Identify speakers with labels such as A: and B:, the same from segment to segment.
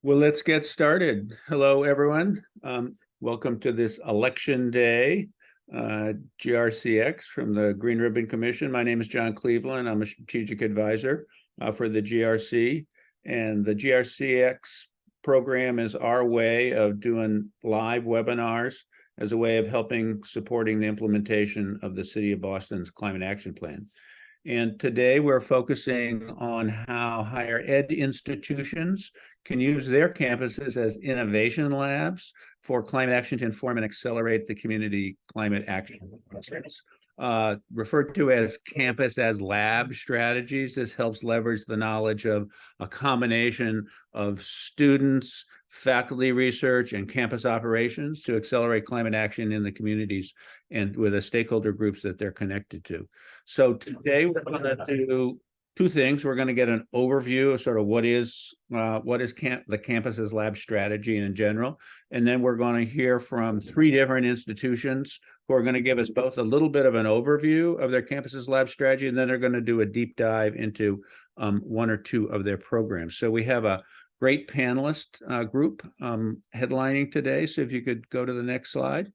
A: Well, let's get started. Hello, everyone. Welcome to this election day, GRCX from the Green Ribbon Commission. My name is John Cleveland. I'm a strategic advisor for the GRC, and the GRCX program is our way of doing live webinars as a way of supporting the implementation of the City of Boston's Climate Action Plan. And today we're focusing on how higher ed institutions can use their campuses as innovation labs for climate action to inform and accelerate the community climate action process. Referred to as campus as lab strategies. This helps leverage the knowledge of a combination of students, faculty research, and campus operations to accelerate climate action in the communities and with the stakeholder groups that they're connected to. So today we're going to do two things. We're going to get an overview of sort of what is the campus as lab strategy in general, and then we're going to hear from three different institutions who are going to give us both a little bit of an overview of their campus as lab strategy, and then they're going to do a deep dive into one or two of their programs. So we have a great panelist group headlining today. So if you could go to the next slide.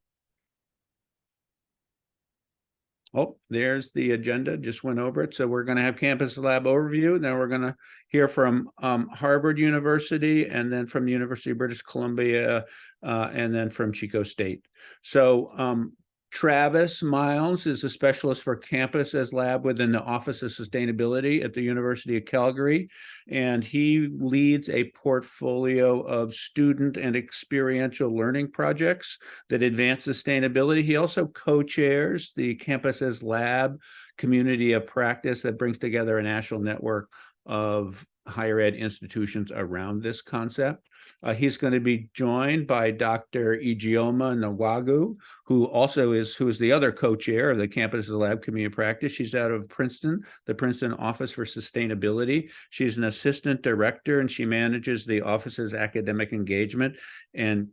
A: Oh, there's the agenda, just went over it. So we're going to have campus lab overview. Then we're going to hear from Harvard University, and then from the University of British Columbia, and then from Chico State. So Travis Miles is a specialist for campus as lab within the Office of Sustainability at the University of Calgary, and he leads a portfolio of student and experiential learning projects that advance sustainability. He also co-chairs the Campus as Lab community of practice that brings together a national network of higher ed institutions around this concept. He's going to be joined by Dr. Ijeoma Nwagwu, who is the other co-chair of the Campus as Lab Community Practice. She's out of Princeton, the Princeton Office for Sustainability. She's an assistant director, and she manages the office's academic engagement and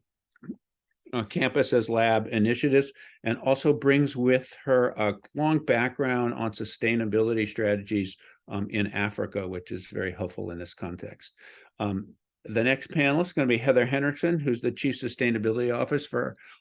A: campus as lab initiatives, and also brings with her a long background on sustainability strategies in Africa, which is very helpful in this context. The next panelist is going to be Heather Henriksen, who's the Chief Sustainability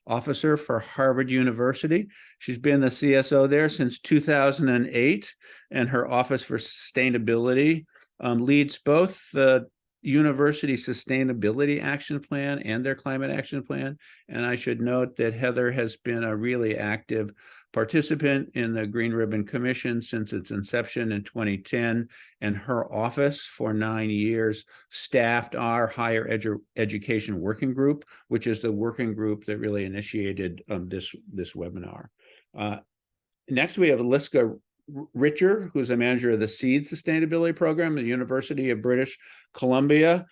A: Officer for Harvard University. She's been the CSO there since 2008, and her Office for Sustainability leads both the University Sustainability Action Plan and their Climate Action Plan. And I should note that Heather has been a really active participant in the Green Ribbon Commission since its inception in 2010, and her office for 9 years staffed our higher education working group, which is the working group that really initiated this webinar. Next, we have Liska Richer, who's a manager of the SEED Sustainability Program at the University of British Columbia.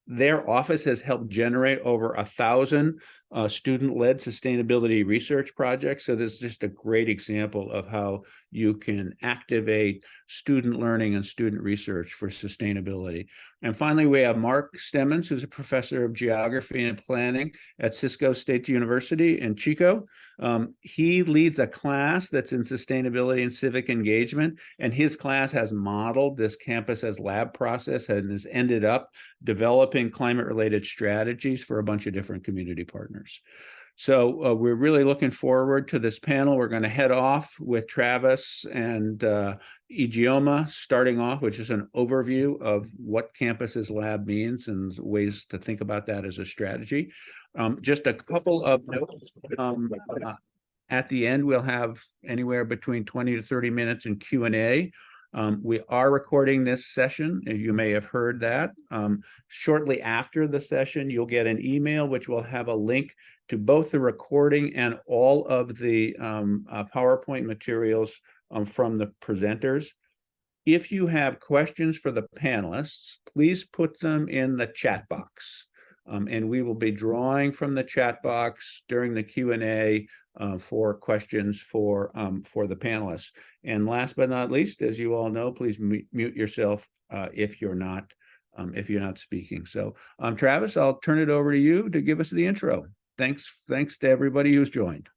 A: Their office has helped generate over 1,000 student-led sustainability research projects. So this is just a great example of how you can activate student learning and student research for sustainability. And finally, we have Mark Stemen, who's a professor of geography and planning at Cisco State University in Chico. He leads a class that's in sustainability and civic engagement, and his class has modeled this campus as lab process and has ended up developing climate-related strategies for a bunch of different community partners. So we're really looking forward to this panel. We're going to head off with Travis and Ijeoma starting off, which is an overview of what Campus as Lab means and ways to think about that as a strategy. Just a couple of notes. At the end, we'll have anywhere between 20 to 30 minutes in Q&A. We are recording this session, and you may have heard that. Shortly after the session, you'll get an email which will have a link to both the recording and all of the PowerPoint materials from the presenters. If you have questions for the panelists, please put them in the chat box. And we will be drawing from the chat box during the Q&A for questions for the panelists. And last but not least, as you all know, please mute yourself if you're not speaking. So Travis, I'll turn it over to you to give us the intro. Thanks to everybody who's joined.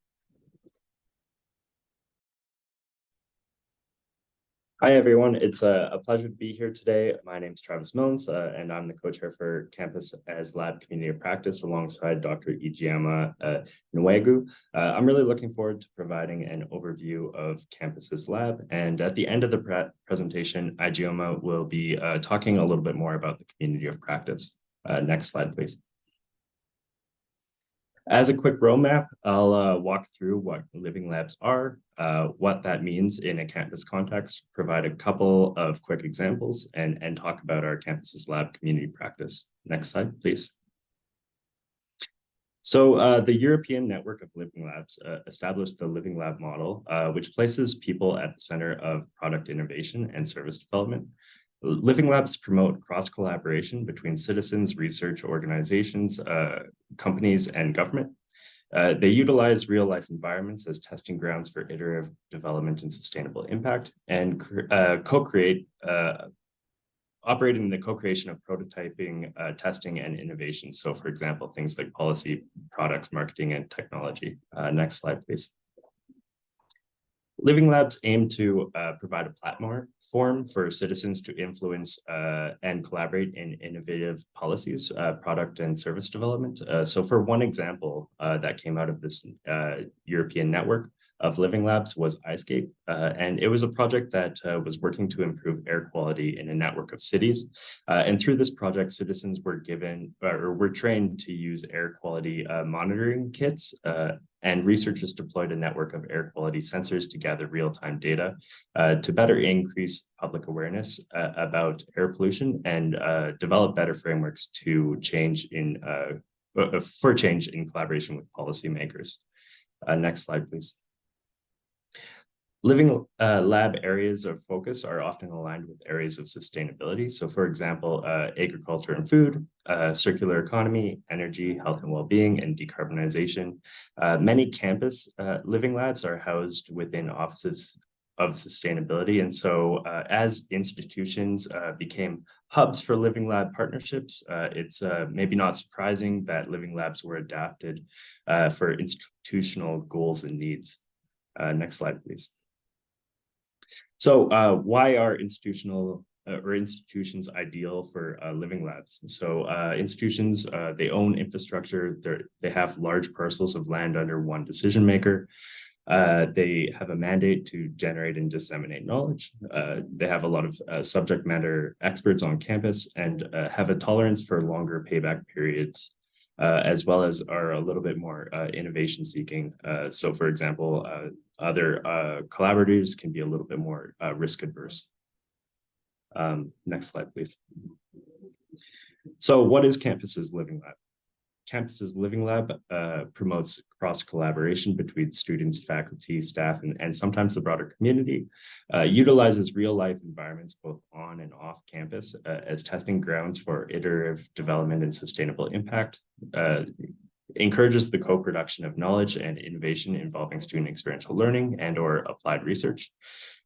B: Hi, everyone. It's a pleasure to be here today. My name is Travis Milnes, and I'm the co-chair for Campus as Lab Community of Practice alongside Dr. Ijeoma Nwagwu. I'm really looking forward to providing an overview of Campus's lab. And at the end of the presentation, Ijeoma will be talking a little bit more about the community of practice. Next slide, please. As a quick roadmap, I'll walk through what living labs are, what that means in a campus context, provide a couple of quick examples, and talk about our Campus's Lab community practice. Next slide, please. So the European Network of Living Labs established the Living Lab model, which places people at the center of product innovation and service development. Living labs promote cross-collaboration between citizens, research organizations, companies, and government. They utilize real-life environments as testing grounds for iterative development and sustainable impact, and operate in the co-creation of prototyping, testing, and innovation. So, for example, things like policy, products, marketing, and technology. Next slide, please. Living labs aim to provide a platform for citizens to influence and collaborate in innovative policies, product and service development. So for one example that came out of this European network of living labs was iScape. And it was a project that was working to improve air quality in a network of cities. And through this project, citizens were were trained to use air quality monitoring kits, and researchers deployed a network of air quality sensors to gather real-time data to better increase public awareness about air pollution and develop better frameworks to for change in collaboration with policymakers. Next slide, please. Living lab areas of focus are often aligned with areas of sustainability. So for example, agriculture and food, circular economy, energy, health and well-being, and decarbonization. Many campus living labs are housed within offices of sustainability. And so as institutions became hubs for living lab partnerships, it's maybe not surprising that living labs were adapted for institutional goals and needs. Next slide, please. So why are institutions ideal for living labs? So institutions, they own infrastructure, they have large parcels of land under one decision maker. They have a mandate to generate and disseminate knowledge. They have a lot of subject matter experts on campus and have a tolerance for longer payback periods, as well as are a little bit more innovation seeking. So for example, other collaborators can be a little bit more risk adverse. Next slide, please. So what is Campus's Living Lab? Campus's Living Lab promotes cross-collaboration between students, faculty, staff, and sometimes the broader community, utilizes real-life environments both on and off campus as testing grounds for iterative development and sustainable impact, encourages the co-production of knowledge and innovation involving student experiential learning and or applied research.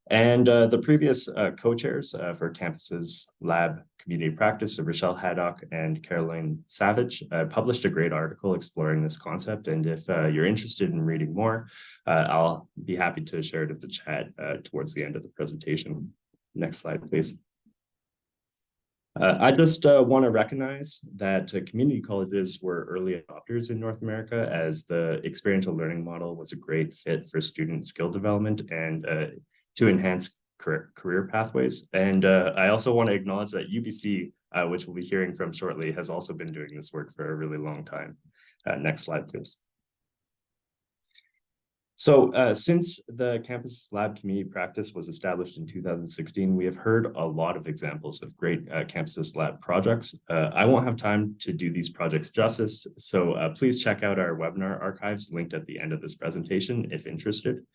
B: And the previous co-chairs for Campus's Lab Community Practice, Rochelle Haddock and Caroline Savage, published a great article exploring this concept. And if you're interested in reading more, I'll be happy to share it in the chat towards the end of the presentation. Next slide, please. I just want to recognize that community colleges were early adopters in North America, as the experiential learning model was a great fit for student skill development and to enhance career pathways. And I also want to acknowledge that UBC, which we'll be hearing from shortly, has also been doing this work for a really long time. Next slide, please. So since the Campus Lab Community Practice was established in 2016, we have heard a lot of examples of great Campus Lab projects. I won't have time to do these projects justice, so please check out our webinar archives linked at the end of this presentation if interested.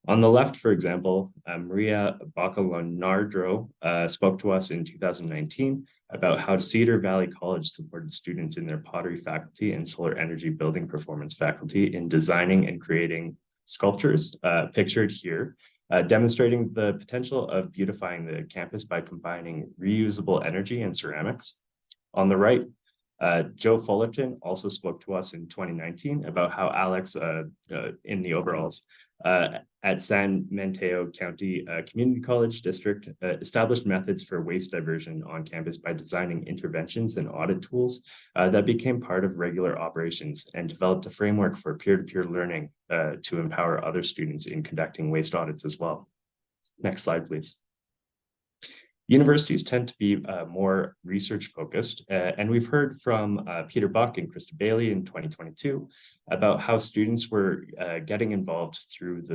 B: On the left, for example, Maria Bacalonardro spoke to us in 2019 about how Cedar Valley College supported students in their pottery faculty and solar energy building performance faculty in designing and creating sculptures pictured here, demonstrating the potential of beautifying the campus by combining reusable energy and ceramics. On the right, Joe Fullerton also spoke to us in 2019 about how Alex in the overalls At San Mateo County Community College District established methods for waste diversion on campus by designing interventions and audit tools that became part of regular operations, and developed a framework for peer-to-peer learning to empower other students in conducting waste audits as well. Next slide, please. Universities tend to be more research focused, and we've heard from Peter Buck and Krista Bailey in 2022 about how students were getting involved through the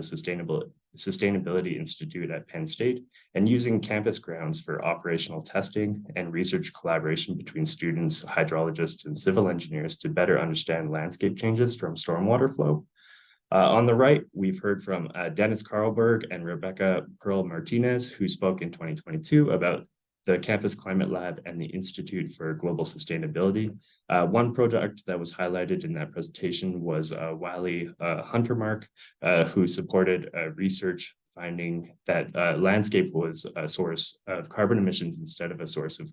B: Sustainability Institute at Penn State and using campus grounds for operational testing and research collaboration between students, hydrologists, and civil engineers to better understand landscape changes from stormwater flow. On the right, we've heard from Dennis Carlberg and Rebecca Pearl Martinez, who spoke in 2022 about the Campus Climate Lab and the Institute for Global Sustainability. One project that was highlighted in that presentation was Wiley Huntermark, who supported research finding that landscape was a source of carbon emissions instead of a source of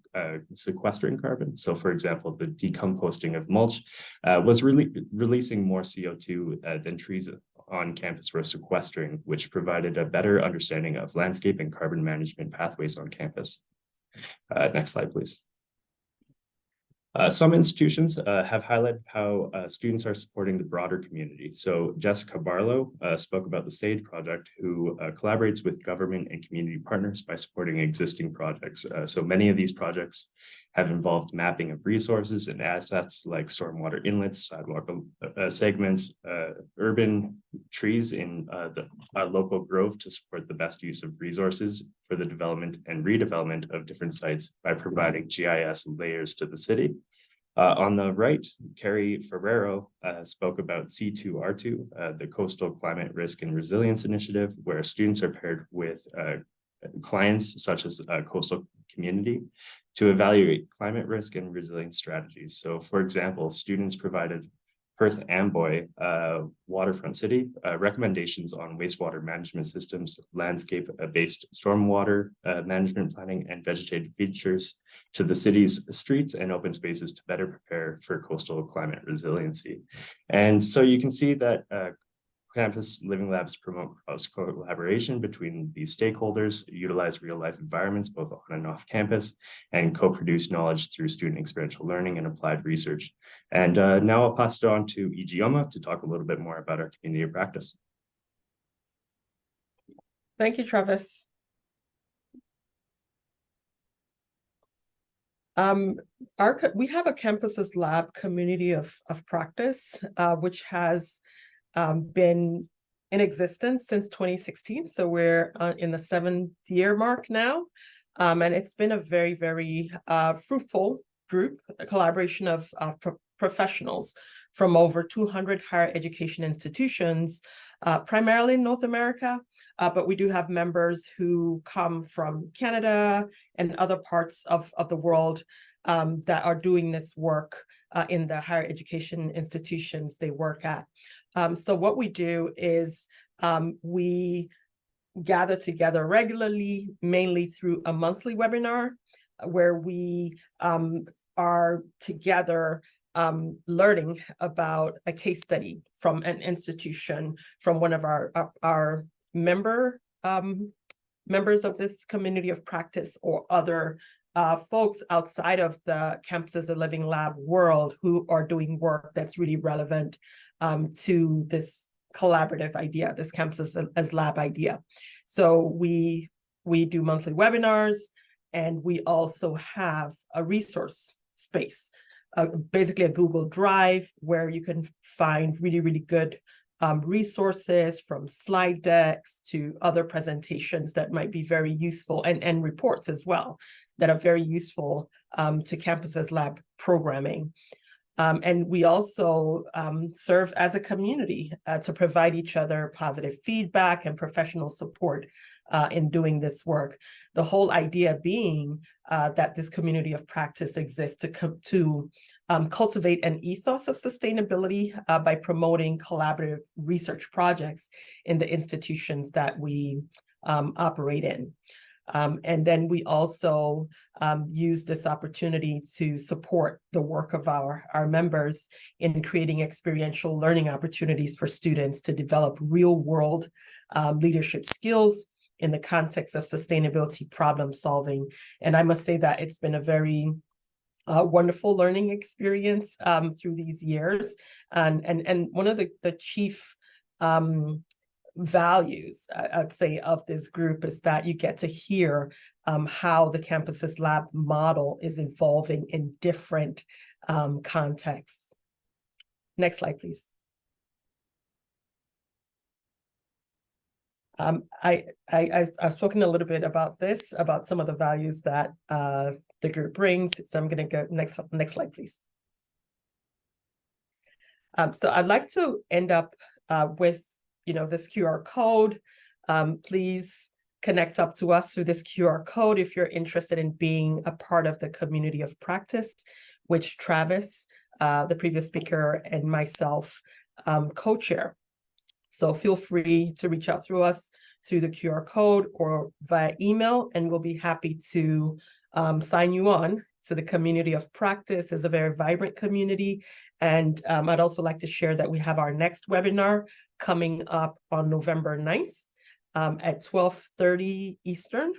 B: sequestering carbon. So for example, the decomposting of mulch was releasing more CO2 than trees on campus were sequestering, which provided a better understanding of landscape and carbon management pathways on campus. Next slide, please. Some institutions have highlighted how students are supporting the broader community. So Jessica Barlow spoke about the SAGE project, who collaborates with government and community partners by supporting existing projects. So many of these projects have involved mapping of resources and assets like stormwater inlets, sidewalk segments, urban trees in the local grove to support the best use of resources for the development and redevelopment of different sites by providing GIS layers to the city. On the right, Carrie Ferrero spoke about C2R2, the Coastal Climate Risk and Resilience Initiative, where students are paired with clients such as coastal community to evaluate climate risk and resilience strategies. So for example, students provided Perth Amboy waterfront city recommendations on wastewater management systems, landscape-based stormwater management planning, and vegetative features to the city's streets and open spaces to better prepare for coastal climate resiliency. And so you can see that campus living labs promote cross collaboration between these stakeholders, utilize real-life environments both on and off campus, and co-produce knowledge through student experiential learning and applied research. And now I'll pass it on to Ijeoma to talk a little bit more about our community of practice.
C: Thank you, Travis. We have a Campuses Lab community of practice, which has been in existence since 2016. So we're in the 7th year mark now. And it's been a very, very fruitful group, a collaboration of professionals from over 200 higher education institutions, primarily in North America. But we do have members who come from Canada and other parts of the world that are doing this work in the higher education institutions they work at. So what we do is we gather together regularly, mainly through a monthly webinar where we are together learning about a case study from an institution, from one of our members of this community of practice, or other folks outside of the Campus as a Living Lab world who are doing work that's really relevant to this collaborative idea, this Campus as Lab idea. So we do monthly webinars, and we also have a resource space, basically a Google Drive, where you can find really, really good resources, from slide decks to other presentations that might be very useful, and reports as well that are very useful to Campus as Lab programming. And we also serve as a community to provide each other positive feedback and professional support in doing this work. The whole idea being that this community of practice exists to cultivate an ethos of sustainability by promoting collaborative research projects in the institutions that we operate in. And then we also use this opportunity to support the work of our members in creating experiential learning opportunities for students to develop real-world leadership skills in the context of sustainability problem solving. And I must say that it's been a very wonderful learning experience through these years. And one of the chief values, I'd say, of this group is that you get to hear how the Campuses Lab model is evolving in different contexts. Next slide, please. I've spoken a little bit about this, about some of the values that the group brings. So I'm going to go next slide, please. So I'd like to end up with, this QR code. Please connect up to us through this QR code if you're interested in being a part of the community of practice, which Travis, the previous speaker, and myself co-chair. So feel free to reach out through us through the QR code or via email, and we'll be happy to sign you on to the community of practice. It's a very vibrant community. And I'd also like to share that we have our next webinar coming up on November 9th at 12:30 Eastern.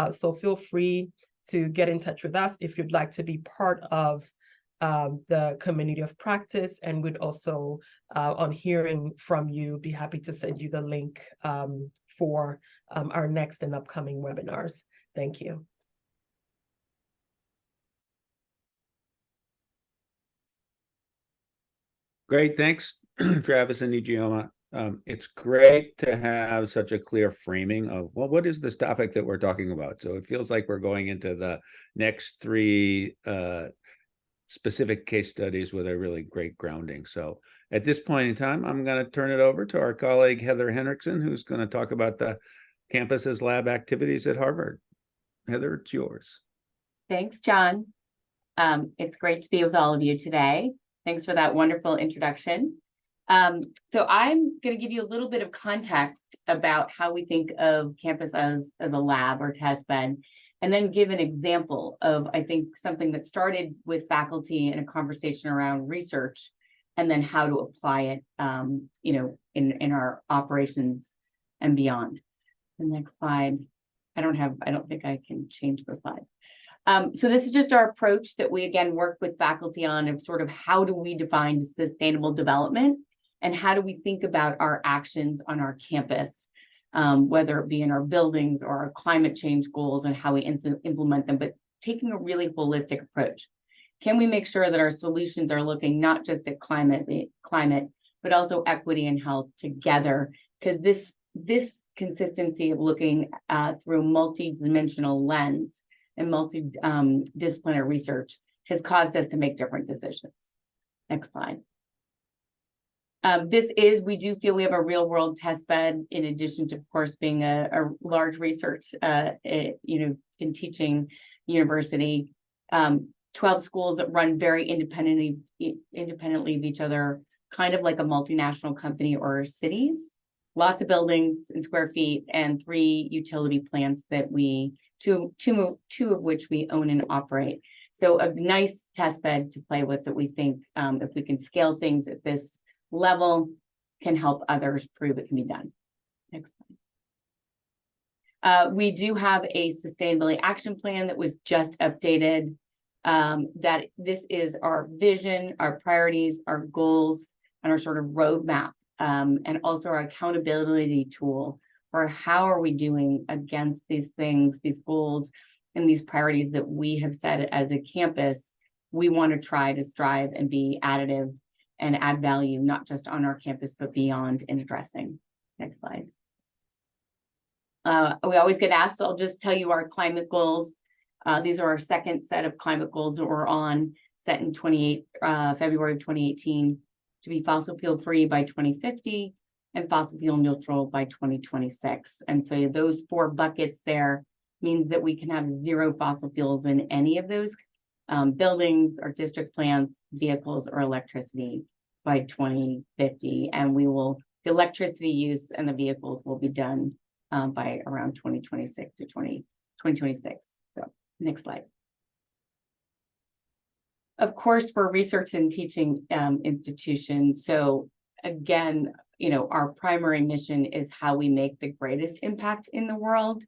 C: So feel free to get in touch with us if you'd like to be part of the community of practice, and we'd also, on hearing from you, be happy to send you the link for our next and upcoming webinars. Thank you.
A: Great, thanks, Travis and Ijeoma. It's great to have such a clear framing of, well, what is this topic that we're talking about? So it feels like we're going into the next three specific case studies with a really great grounding. So at this point in time, I'm going to turn it over to our colleague, Heather Henriksen, who's going to talk about the Campuses Lab activities at Harvard. Heather, it's yours.
D: Thanks, John. It's great to be with all of you today. Thanks for that wonderful introduction. So I'm going to give you a little bit of context about how we think of campus as a lab or test bed, and then give an example of, I think, something that started with faculty in a conversation around research, and then how to apply it, in our operations and beyond. The next slide. I don't think I can change the slide. So this is just our approach that we, again, work with faculty on, of sort of how do we define sustainable development, and how do we think about our actions on our campus, whether it be in our buildings or our climate change goals and how we implement them, but taking a really holistic approach. Can we make sure that our solutions are looking not just at climate, but also equity and health together? Because this consistency of looking through multi-dimensional lens and multidisciplinary research has caused us to make different decisions. Next slide. We do feel we have a real world test bed, in addition to, of course, being a large research, in teaching university. 12 schools that run very independently of each other, kind of like a multinational company or cities. Lots of buildings and square feet, and 3 utility plants that two of which we own and operate. So a nice test bed to play with that we think, if we can scale things at this level, can help others prove it can be done. Next slide. We do have a sustainability action plan that was just updated. That this is our vision, our priorities, our goals, and our sort of roadmap, and also our accountability tool for how are we doing against these things, these goals, and these priorities that we have set as a campus. We want to try to strive and be additive and add value, not just on our campus, but beyond in addressing. Next slide. We always get asked, so I'll just tell you our climate goals. These are our second set of climate goals that we're on, set in February of 2018, to be fossil fuel free by 2050 and fossil fuel neutral by 2026. And so those 4 buckets there means that we can have 0 fossil fuels in any of those buildings or district plants, vehicles, or electricity by 2050. And the electricity use and the vehicles will be done by around 2026 to 2026. So next slide. Of course, we're research and teaching institution. So again, our primary mission is how we make the greatest impact in the world.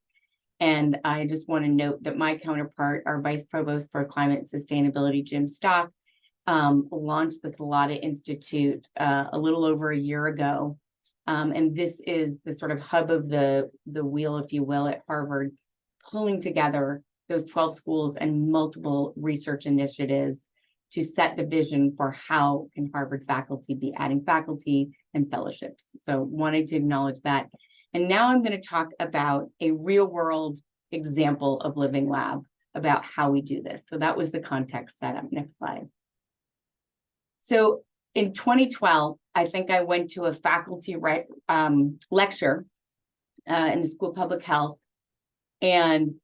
D: And I just want to note that my counterpart, our Vice Provost for Climate and Sustainability, Jim Stock, launched the Salata Institute a little over a year ago. And this is the sort of hub of the wheel, if you will, at Harvard, pulling together those 12 schools and multiple research initiatives to set the vision for how can Harvard faculty be adding faculty and fellowships. So wanted to acknowledge that. And now I'm going to talk about a real world example of Living Lab, about how we do this. So that was the context setup. Next slide. So in 2012, I think I went to a faculty lecture in the School of Public Health, and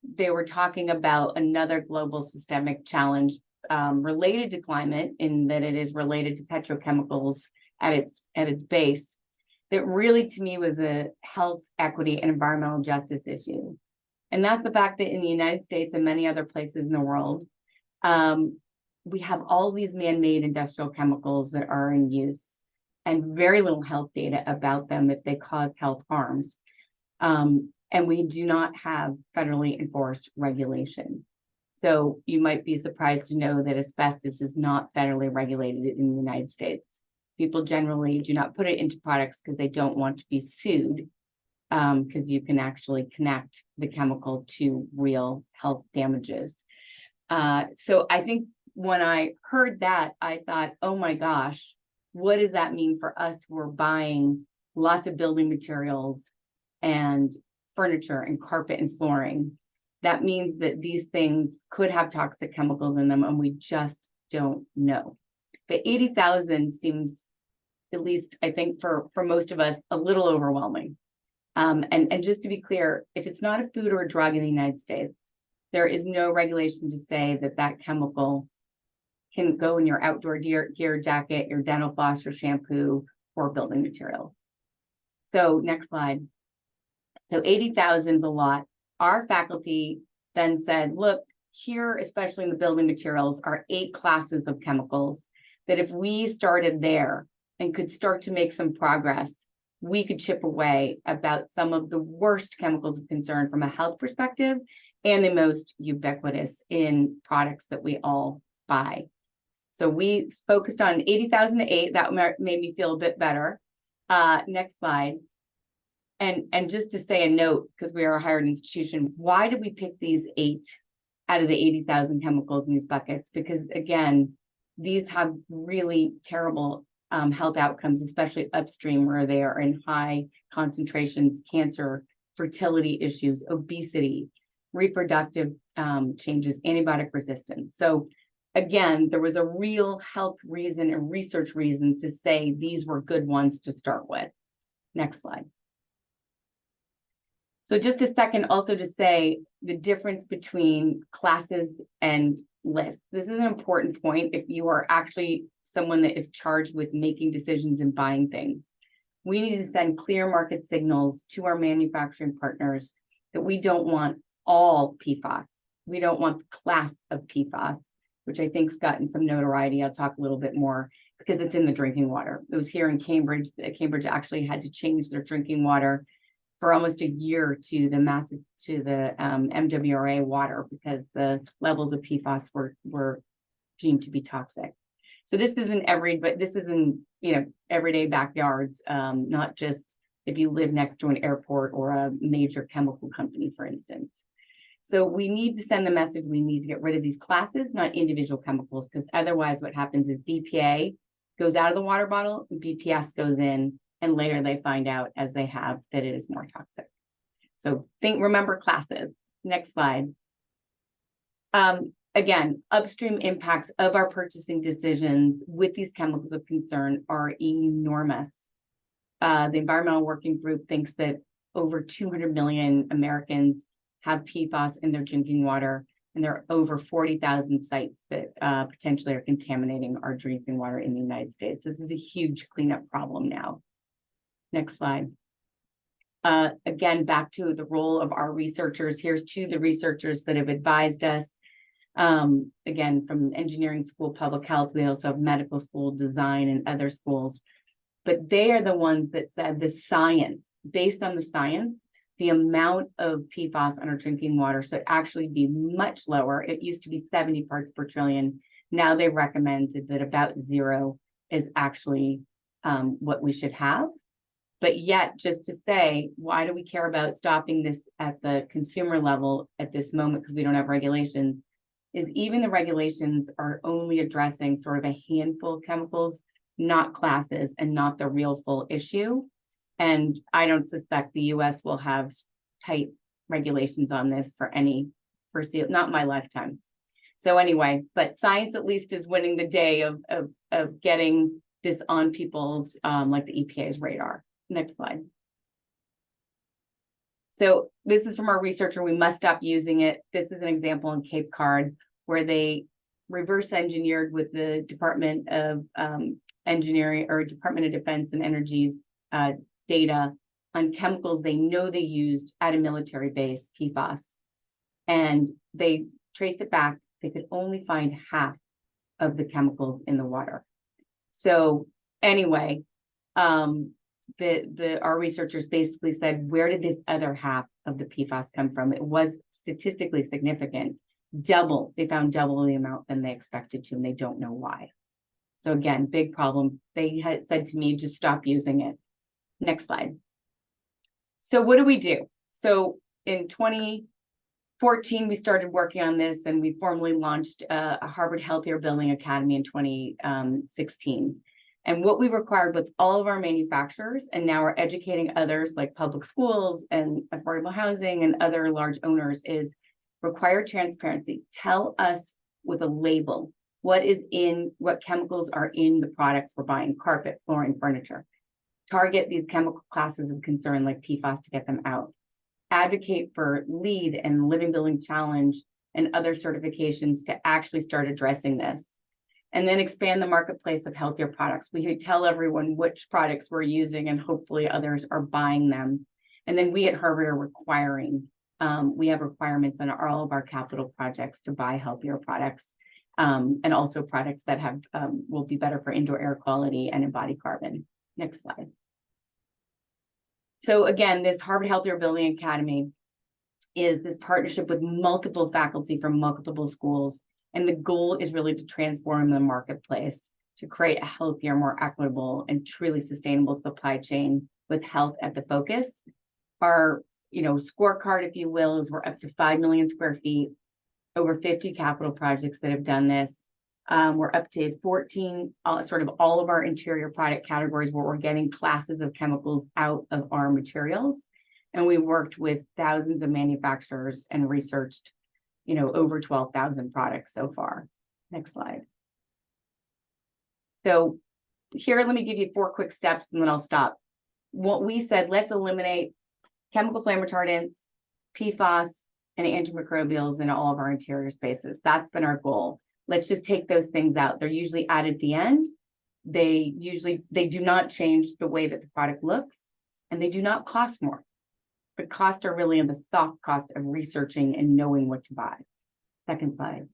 D: they were talking about another global systemic challenge related to climate, in that it is related to petrochemicals at its base. That really, to me, was a health, equity, and environmental justice issue. And that's the fact that in the United States and many other places in the world, we have all these man-made industrial chemicals that are in use, and very little health data about them if they cause health harms. And we do not have federally enforced regulation. So you might be surprised to know that asbestos is not federally regulated in the United States. People generally do not put it into products because they don't want to be sued, because you can actually connect the chemical to real health damages. So I think when I heard that, I thought, oh my gosh, what does that mean for us who are buying lots of building materials and furniture and carpet and flooring? That means that these things could have toxic chemicals in them, and we just don't know. But 80,000 seems, at least I think for most of us, a little overwhelming. And just to be clear, if it's not a food or a drug in the United States, there is no regulation to say that that chemical can go in your outdoor gear jacket, your dental floss, your shampoo, or building material. So next slide. So 80,000 is a lot. Our faculty then said, look, here, especially in the building materials, are 8 classes of chemicals that if we started there and could start to make some progress, we could chip away about some of the worst chemicals of concern from a health perspective and the most ubiquitous in products that we all buy. So we focused on 80,000 to 8. That made me feel a bit better. Next slide. And just to say a note, because we are a higher ed institution, why did we pick these 8 out of the 80,000 chemicals in these buckets? Because again, these have really terrible health outcomes, especially upstream where they are in high concentrations: cancer, fertility issues, obesity, reproductive changes, antibiotic resistance. So again, there was a real health reason and research reasons to say these were good ones to start with. Next slide. So just a second also to say the difference between classes and lists. This is an important point if you are actually someone that is charged with making decisions and buying things. We need to send clear market signals to our manufacturing partners that we don't want all PFAS. We don't want the class of PFAS, which I think's gotten some notoriety. I'll talk a little bit more because it's in the drinking water. It was here in Cambridge. Cambridge actually had to change their drinking water for almost a year to the MWRA water because the levels of PFAS were deemed to be toxic. So this isn't this is in everyday backyards, not just if you live next to an airport or a major chemical company, for instance. So we need to send the message we need to get rid of these classes, not individual chemicals, because otherwise what happens is BPA goes out of the water bottle, and BPS goes in, and later they find out as they have that it is more toxic. So remember classes. Next slide. Again, upstream impacts of our purchasing decisions with these chemicals of concern are enormous. The Environmental Working Group thinks that over 200 million Americans have PFAS in their drinking water, and there are over 40,000 sites that potentially are contaminating our drinking water in the United States. This is a huge cleanup problem now. Next slide. Again, back to the role of our researchers. Here's to the researchers that have advised us. Again, from engineering school, public health, we also have medical school, design, and other schools. But they are the ones that said the science, based on the science, the amount of PFAS on our drinking water should actually be much lower. It used to be 70 parts per trillion. Now they recommended that about 0 is actually what we should have. But yet, just to say, why do we care about stopping this at the consumer level at this moment, because we don't have regulations, is even the regulations are only addressing sort of a handful of chemicals, not classes, and not the real full issue. And I don't suspect the US will have tight regulations on this for any foreseeable, not my lifetime. So anyway, but science at least is winning the day of getting this on people's, like the EPA's radar. Next slide. So this is from our researcher. We must stop using it. This is an example in Cape Cod where they reverse engineered with the Department of Engineering or Department of Defense and Energy's data on chemicals they know they used at a military base, PFAS. And they traced it back. They could only find half of the chemicals in the water. So anyway, our researchers basically said, where did this other half of the PFAS come from? It was statistically significant. They found double the amount than they expected to, and they don't know why. So again, big problem. They had said to me, just stop using it. Next slide. So what do we do? So in 2014, we started working on this, and we formally launched a Harvard Healthier Building Academy in 2016. And what we required with all of our manufacturers, and now we're educating others like public schools and affordable housing and other large owners, is require transparency. Tell us with a label what chemicals are in the products we're buying, carpet, flooring, furniture. Target these chemical classes of concern like PFAS to get them out. Advocate for LEED and Living Building Challenge and other certifications to actually start addressing this. And then expand the marketplace of healthier products. We tell everyone which products we're using, and hopefully others are buying them. And then we at Harvard are requiring, we have requirements on all of our capital projects to buy healthier products, and also products that have will be better for indoor air quality and embody carbon. Next slide. So again, this Harvard Healthier Building Academy is this partnership with multiple faculty from multiple schools. And the goal is really to transform the marketplace to create a healthier, more equitable, and truly sustainable supply chain with health at the focus. Our, scorecard, if you will, is we're up to 5 million square feet, over 50 capital projects that have done this. We're up to 14, sort of all of our interior product categories where we're getting classes of chemicals out of our materials. And we worked with thousands of manufacturers and researched over 12,000 products so far. Next slide. So here, let me give you 4 quick steps and then I'll stop. What we said, let's eliminate chemical flame retardants, PFAS, and antimicrobials in all of our interior spaces. That's been our goal. Let's just take those things out. They're usually added at the end. They do not change the way that the product looks, and they do not cost more. The costs are really in the soft cost of researching and knowing what to buy. Second slide.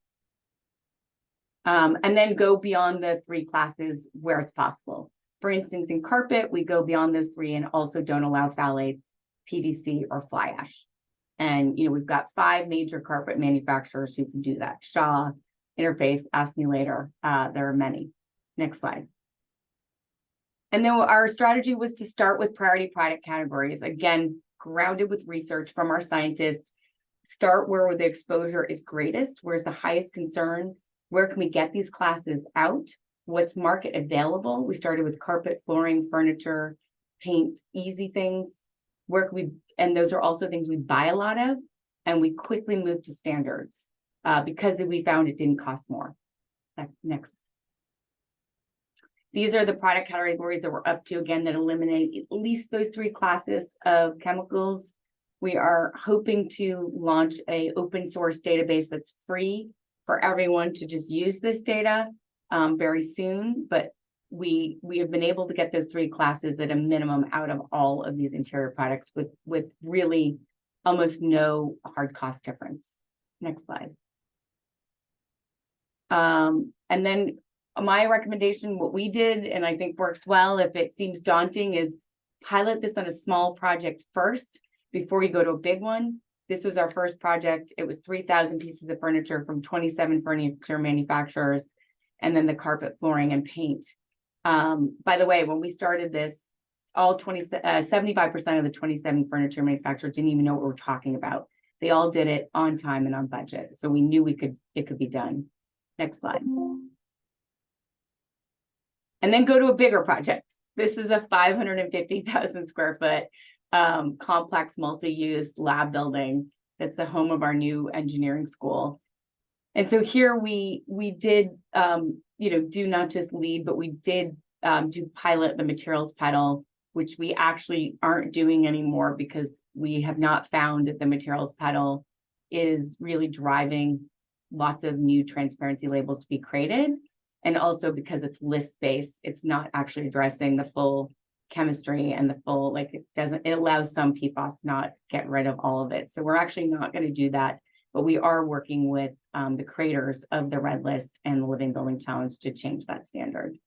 D: And then go beyond the 3 classes where it's possible. For instance, in carpet, we go beyond those 3 and also don't allow phthalates, PVC, or fly ash. And we've got 5 major carpet manufacturers who can do that. Shaw, Interface, Ask Me Later. There are many. Next slide. And then our strategy was to start with priority product categories. Again, grounded with research from our scientists, start where the exposure is greatest, where's the highest concern, where can we get these classes out, what's market available. We started with carpet, flooring, furniture, paint, easy things. Where can we, and those are also things we buy a lot of, and we quickly moved to standards because we found it didn't cost more. Next. These are the product categories that we're up to, again, that eliminate at least those 3 classes of chemicals. We are hoping to launch an open source database that's free for everyone to just use this data very soon. But we have been able to get those 3 classes at a minimum out of all of these interior products with really almost no hard cost difference. Next slide. And then my recommendation, what we did, and I think works well, if it seems daunting, is pilot this on a small project first before you go to a big one. This was our first project. It was 3,000 pieces of furniture from 27 furniture manufacturers, and then the carpet, flooring, and paint. By the way, when we started this, all 75% of the 27 furniture manufacturers didn't even know what we were talking about. They all did it on time and on budget. So we knew it could be done. Next slide. And then go to a bigger project. This is a 550,000 square foot complex multi-use lab building. That's the home of our new engineering school. And so here we did, do not just lead, but we did do pilot the materials pedal, which we actually aren't doing anymore because we have not found that the materials pedal is really driving lots of new transparency labels to be created. And also because it's list-based, it's not actually addressing the full chemistry and the full, it allows some PFAS not get rid of all of it. So we're actually not going to do that, but we are working with the creators of the Red List and the Living Building Challenge to change that standard.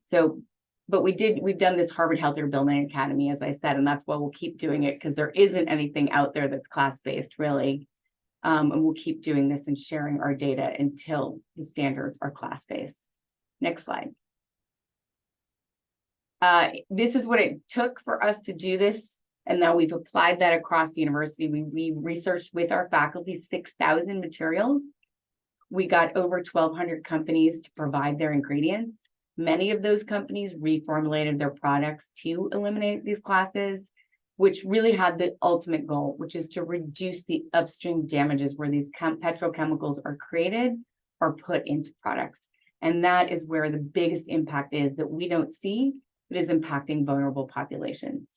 D: So, but we've done this Harvard Healthier Building Academy, as I said, and that's why we'll keep doing it, because there isn't anything out there that's class-based really. And we'll keep doing this and sharing our data until the standards are class-based. Next slide. This is what it took for us to do this. And now we've applied that across the university. We researched with our faculty 6,000 materials. We got over 1,200 companies to provide their ingredients. Many of those companies reformulated their products to eliminate these classes, which really had the ultimate goal, which is to reduce the upstream damages where these petrochemicals are created or put into products. And that is where the biggest impact is that we don't see, but is impacting vulnerable populations.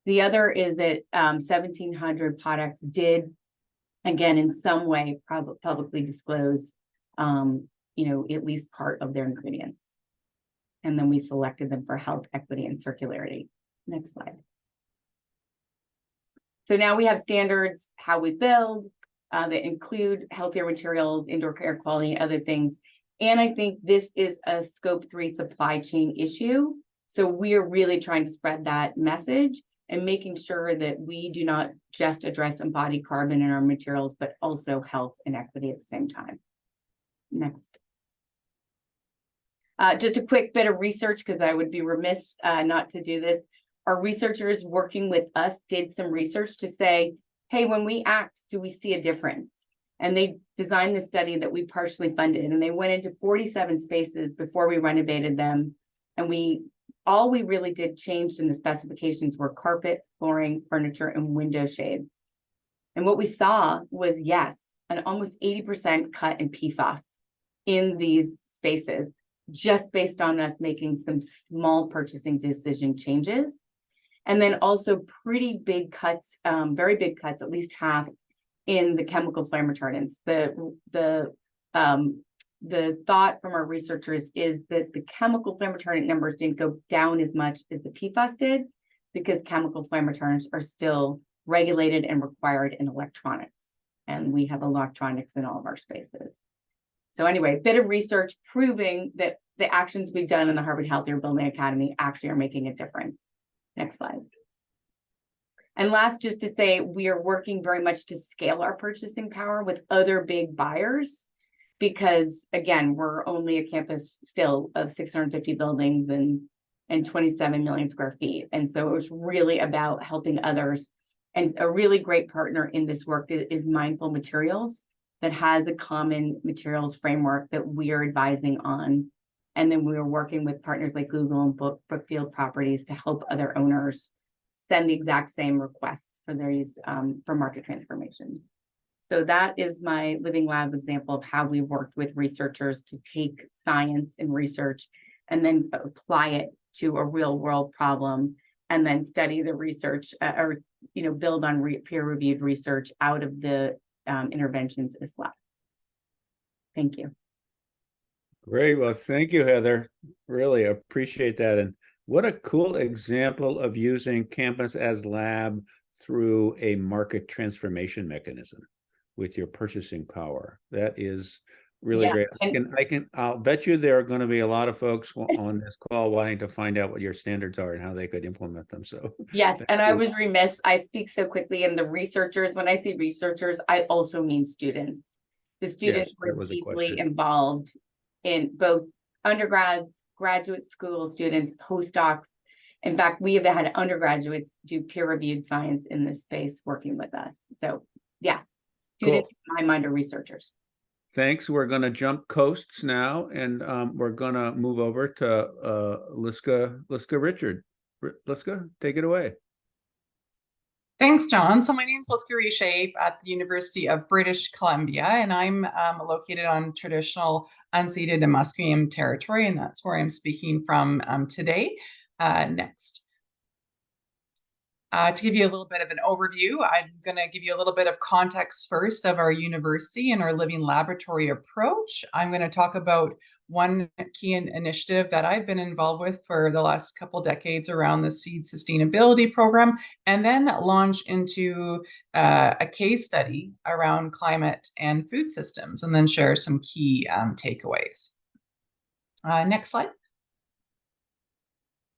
D: The other is that 1,700 products did, again, in some way, publicly disclose, at least part of their ingredients. And then we selected them for health, equity, and circularity. Next slide. So now we have standards, how we build, that include healthier materials, indoor air quality, other things. And I think this is a scope 3 supply chain issue. So we are really trying to spread that message and making sure that we do not just address embodied carbon in our materials, but also health and equity at the same time. Next. Just a quick bit of research, because I would be remiss not to do this. Our researchers working with us did some research to say, hey, when we act, do we see a difference? And they designed the study that we partially funded, and they went into 47 spaces before we renovated them. And all we really did changed in the specifications were carpet, flooring, furniture, and window shades. And what we saw was, yes, an almost 80% cut in PFAS in these spaces, just based on us making some small purchasing decision changes. And then also pretty big cuts, very big cuts, at least half in the chemical flame retardants. The thought from our researchers is that the chemical flame retardant numbers didn't go down as much as the PFAS did, because chemical flame retardants are still regulated and required in electronics. And we have electronics in all of our spaces. So anyway, a bit of research proving that the actions we've done in the Harvard Healthier Building Academy actually are making a difference. Next slide. And last, just to say, we are working very much to scale our purchasing power with other big buyers, because again, we're only a campus still of 650 buildings and 27 million square feet. And so it was really about helping others. And a really great partner in this work is Mindful Materials, that has a common materials framework that we are advising on. And then we are working with partners like Google and Brookfield Properties to help other owners send the exact same requests for these for market transformation. So that is my living lab example of how we worked with researchers to take science and research and then apply it to a real world problem, and then study the research or build on peer-reviewed research out of the interventions as well. Thank you.
A: Great. Well, thank you, Heather. Really appreciate that. And what a cool example of using campus as lab through a market transformation mechanism with your purchasing power. That is really
D: Yes,
A: great.
D: and
A: I'll bet you there are going to be a lot of folks on this call wanting to find out what your standards are and how they could implement them. So
D: yes,
A: thank
D: and I
A: you.
D: was remiss, I speak so quickly, and the researchers, when I say researchers, I also mean students. The students
A: Yes,
D: were
A: that was a
D: deeply
A: question.
D: involved in both undergrads, graduate school students, postdocs. In fact, we have had undergraduates do peer-reviewed science in this space working with us. So yes, students, in my mind, are researchers.
A: Thanks. We're going to jump coasts now, and we're going to move over to Liska Richard. Liska, take it away.
E: Thanks, John. So my name is Liska Richard at the University of British Columbia, and I'm located on traditional unceded and Musqueam territory, and that's where I'm speaking from today. Next. To give you a little bit of an overview, I'm going to give you a little bit of context first of our university and our living laboratory approach. I'm going to talk about one key initiative that I've been involved with for the last couple decades around the seed sustainability program, and then launch into a case study around climate and food systems, and then share some key takeaways. Next slide.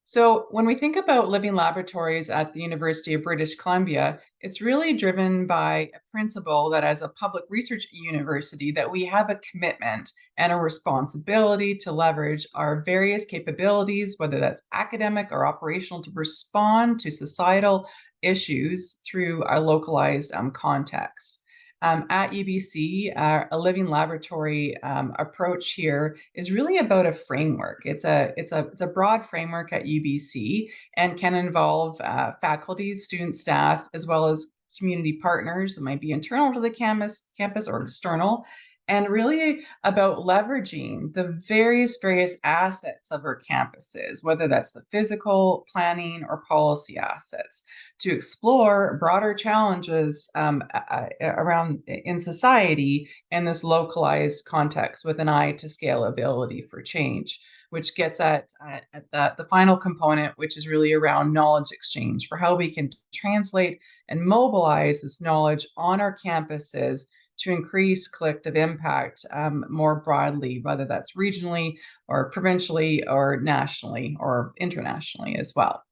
E: So when we think about living laboratories at the University of British Columbia, it's really driven by a principle that as a public research university that we have a commitment and a responsibility to leverage our various capabilities, whether that's academic or operational, to respond to societal issues through our localized context. At UBC, a living laboratory approach here is really about a framework. It's a broad framework at UBC and can involve faculty, student, staff, as well as community partners that might be internal to the campus or external, and really about leveraging the various assets of our campuses, whether that's the physical, planning, or policy assets, to explore broader challenges around in society in this localized context with an eye to scalability for change, which gets at the final component, which is really around knowledge exchange for how we can translate and mobilize this knowledge on our campuses to increase collective impact more broadly, whether that's regionally or provincially or nationally or internationally as well.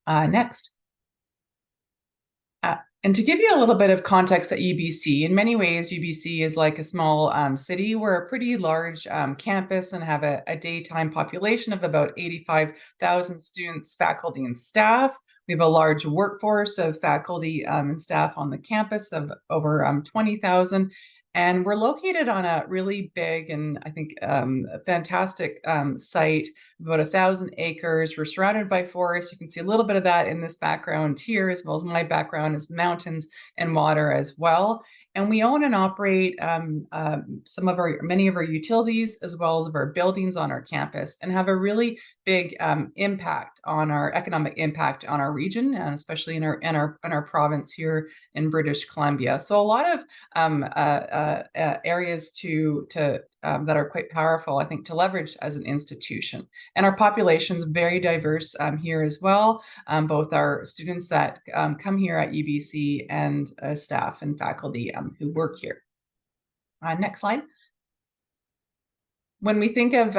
E: Next. And to give you a little bit of context at UBC, in many ways, UBC is like a small city. We're a pretty large campus and have a daytime population of about 85,000 students, faculty, and staff. We have a large workforce of faculty and staff on the campus of over 20,000. And we're located on a really big and I think a fantastic site, about 1,000 acres. We're surrounded by forests. You can see a little bit of that in this background here, as well as my background is mountains and water as well. And we own and operate many of our utilities, as well as our buildings on our campus, and have a really big impact on our economic impact on our region, and especially in our province here in British Columbia. So a lot of areas that are quite powerful, I think, to leverage as an institution. And our population's very diverse here as well, both our students that come here at UBC and staff and faculty who work here. Next slide. When we think of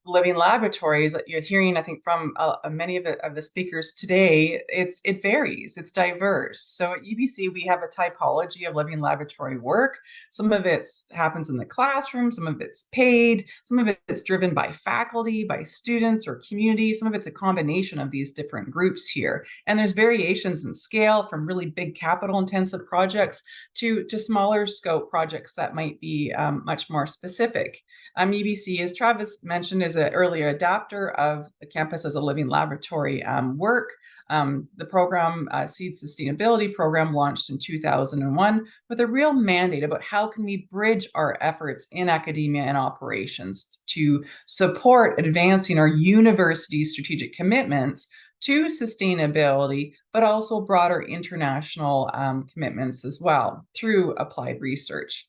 E: living laboratories that you're hearing, I think, from many of the speakers today, it varies, it's diverse. So at UBC, we have a typology of living laboratory work. Some of it happens in the classroom, some of it's paid, some of it's driven by faculty, by students or community, some of it's a combination of these different groups here. And there's variations in scale from really big capital intensive projects to smaller scope projects that might be much more specific. UBC, as Travis mentioned, is an early adopter of the campus as a living laboratory work. The program, Seed Sustainability Program, launched in 2001 with a real mandate about how can we bridge our efforts in academia and operations to support advancing our university's strategic commitments to sustainability, but also broader international commitments as well through applied research.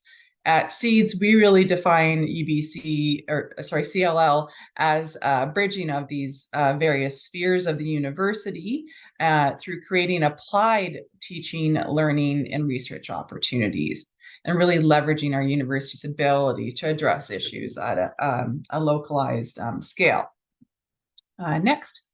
E: At Seeds, we really define CLL as bridging of these various spheres of the university through creating applied teaching, learning, and research opportunities, and really leveraging our university's ability to address issues at a localized scale. Next.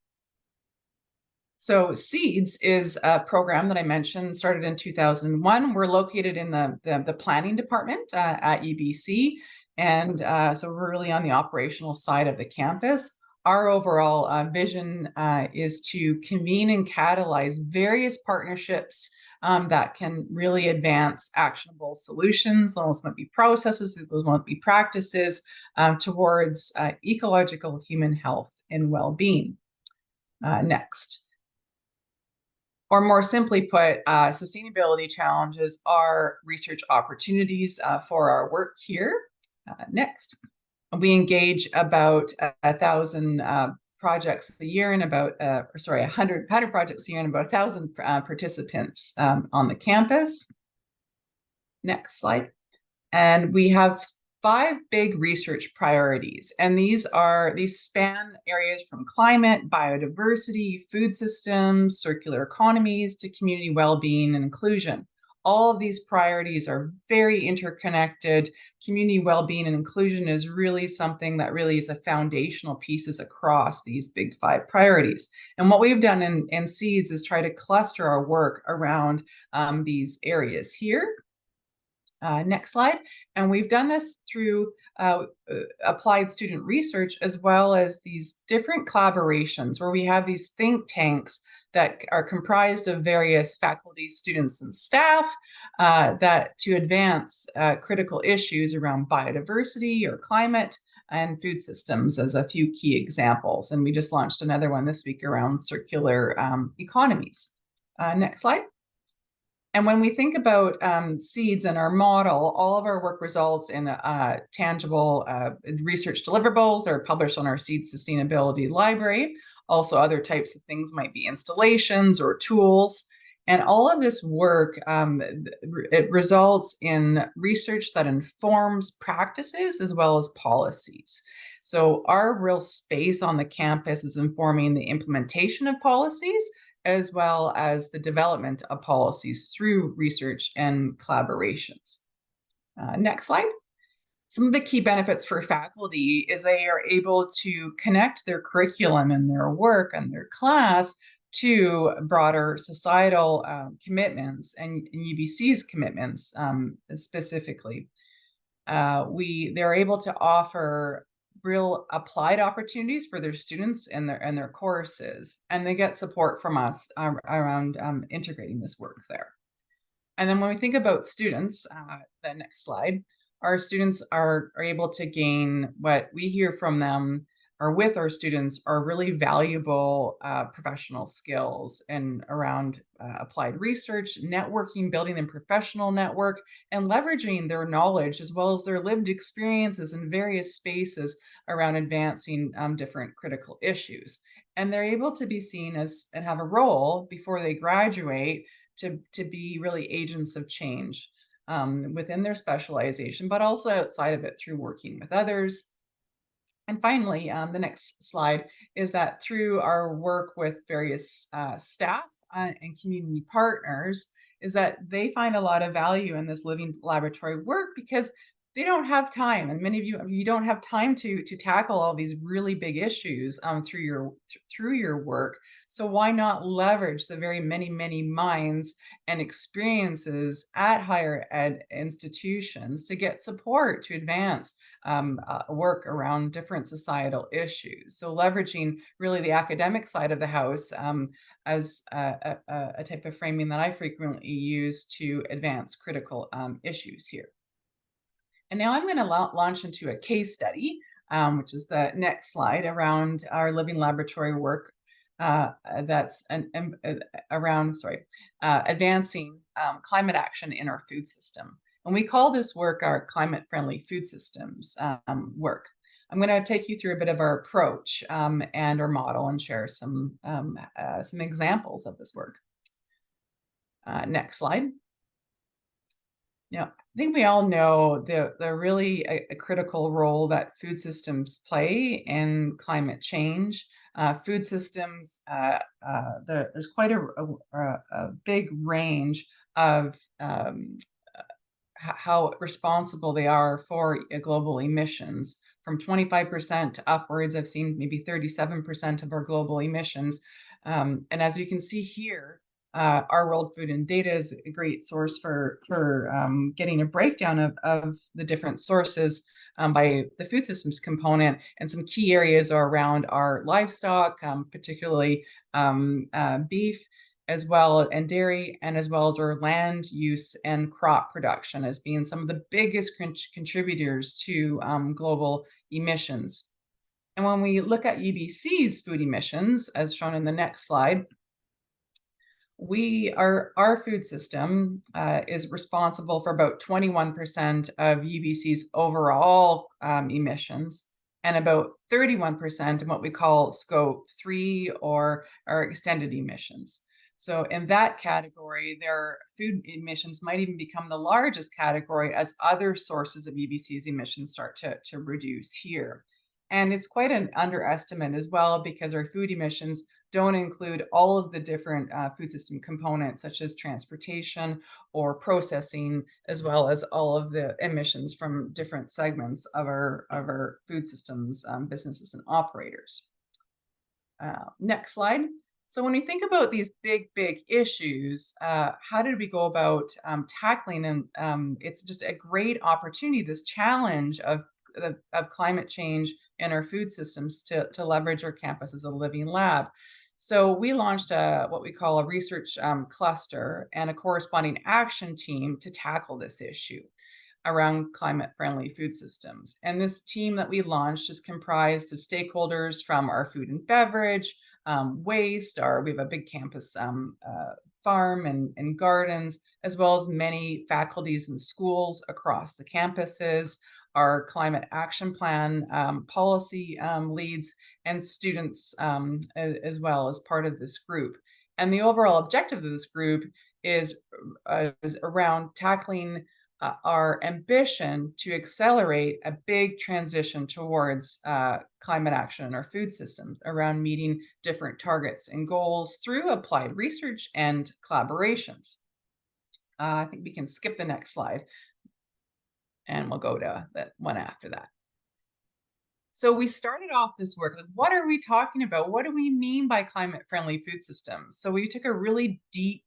E: So Seeds is a program that I mentioned, started in 2001. We're located in the planning department at UBC. And so we're really on the operational side of the campus. Our overall vision is to convene and catalyze various partnerships that can really advance actionable solutions. Those might be processes, those might be practices towards ecological human health and well-being. Next. Or more simply put, sustainability challenges are research opportunities for our work here. Next. We engage about 1,000 projects a year and about, 100 projects a year and about 1,000 participants on the campus. Next slide. And we have 5 big research priorities, and these span areas from climate, biodiversity, food systems, circular economies, to community well-being and inclusion. All of these priorities are very interconnected. Community well-being and inclusion is really something that really is a foundational pieces across these big 5 priorities. And what we've done in Seeds is try to cluster our work around these areas here. Next slide. And we've done this through applied student research, as well as these different collaborations where we have these think tanks that are comprised of various faculty, students, and staff that to advance critical issues around biodiversity or climate and food systems as a few key examples. And we just launched another one this week around circular economies. Next slide. And when we think about Seeds and our model, all of our work results in tangible research deliverables that are published on our Seeds Sustainability Library. Also, other types of things might be installations or tools. And all of this work, it results in research that informs practices as well as policies. So our real space on the campus is informing the implementation of policies, as well as the development of policies through research and collaborations. Next slide. Some of the key benefits for faculty is they are able to connect their curriculum and their work and their class to broader societal commitments and UBC's commitments specifically. They're able to offer real applied opportunities for their students and their courses, and they get support from us around integrating this work there. And then when we think about students, the next slide, our students are able to gain what we hear from them or with our students are really valuable professional skills and around applied research, networking, building their professional network, and leveraging their knowledge as well as their lived experiences in various spaces around advancing different critical issues. And they're able to be seen as and have a role before they graduate to be really agents of change within their specialization, but also outside of it through working with others. And finally, the next slide is that through our work with various staff and community partners, is that they find a lot of value in this living laboratory work because they don't have time, and many of you don't have time to tackle all these really big issues through your work. So why not leverage the very many minds and experiences at higher ed institutions to get support to advance work around different societal issues? So leveraging really the academic side of the house as a type of framing that I frequently use to advance critical issues here. And now I'm going to launch into a case study, which is the next slide, around our living laboratory work that's around advancing climate action in our food system. And we call this work our climate-friendly food systems work. I'm going to take you through a bit of our approach and our model and share some examples of this work. Next slide. Yeah, I think we all know the really a critical role that food systems play in climate change. Food systems, there's quite a big range of how responsible they are for global emissions, from 25% to upwards. I've seen maybe 37% of our global emissions. And as you can see here, our World Food and Data is a great source for getting a breakdown of the different sources by the food systems component. And some key areas are around our livestock, particularly beef, as well, and dairy, and as well as our land use and crop production as being some of the biggest contributors to global emissions. And when we look at UBC's food emissions, as shown in the next slide, our food system is responsible for about 21% of UBC's overall emissions, and about 31% in what we call scope 3 or our extended emissions. So in that category, their food emissions might even become the largest category as other sources of UBC's emissions start to reduce here. And it's quite an underestimate as well, because our food emissions don't include all of the different food system components, such as transportation or processing, as well as all of the emissions from different segments of our food systems, businesses and operators. Next slide. So when we think about these big issues, how did we go about tackling them? It's just a great opportunity, this challenge of climate change in our food systems, to leverage our campus as a living lab. So we launched what we call a research cluster and a corresponding action team to tackle this issue around climate-friendly food systems. And this team that we launched is comprised of stakeholders from our food and beverage, waste, we have a big campus farm and gardens, as well as many faculties and schools across the campuses, our climate action plan policy leads, and students as well as part of this group. And the overall objective of this group is around tackling our ambition to accelerate a big transition towards climate action in our food systems, around meeting different targets and goals through applied research and collaborations. I think we can skip the next slide, and we'll go to the one after that. So we started off this work, like, what are we talking about? What do we mean by climate-friendly food systems? So we took a really deep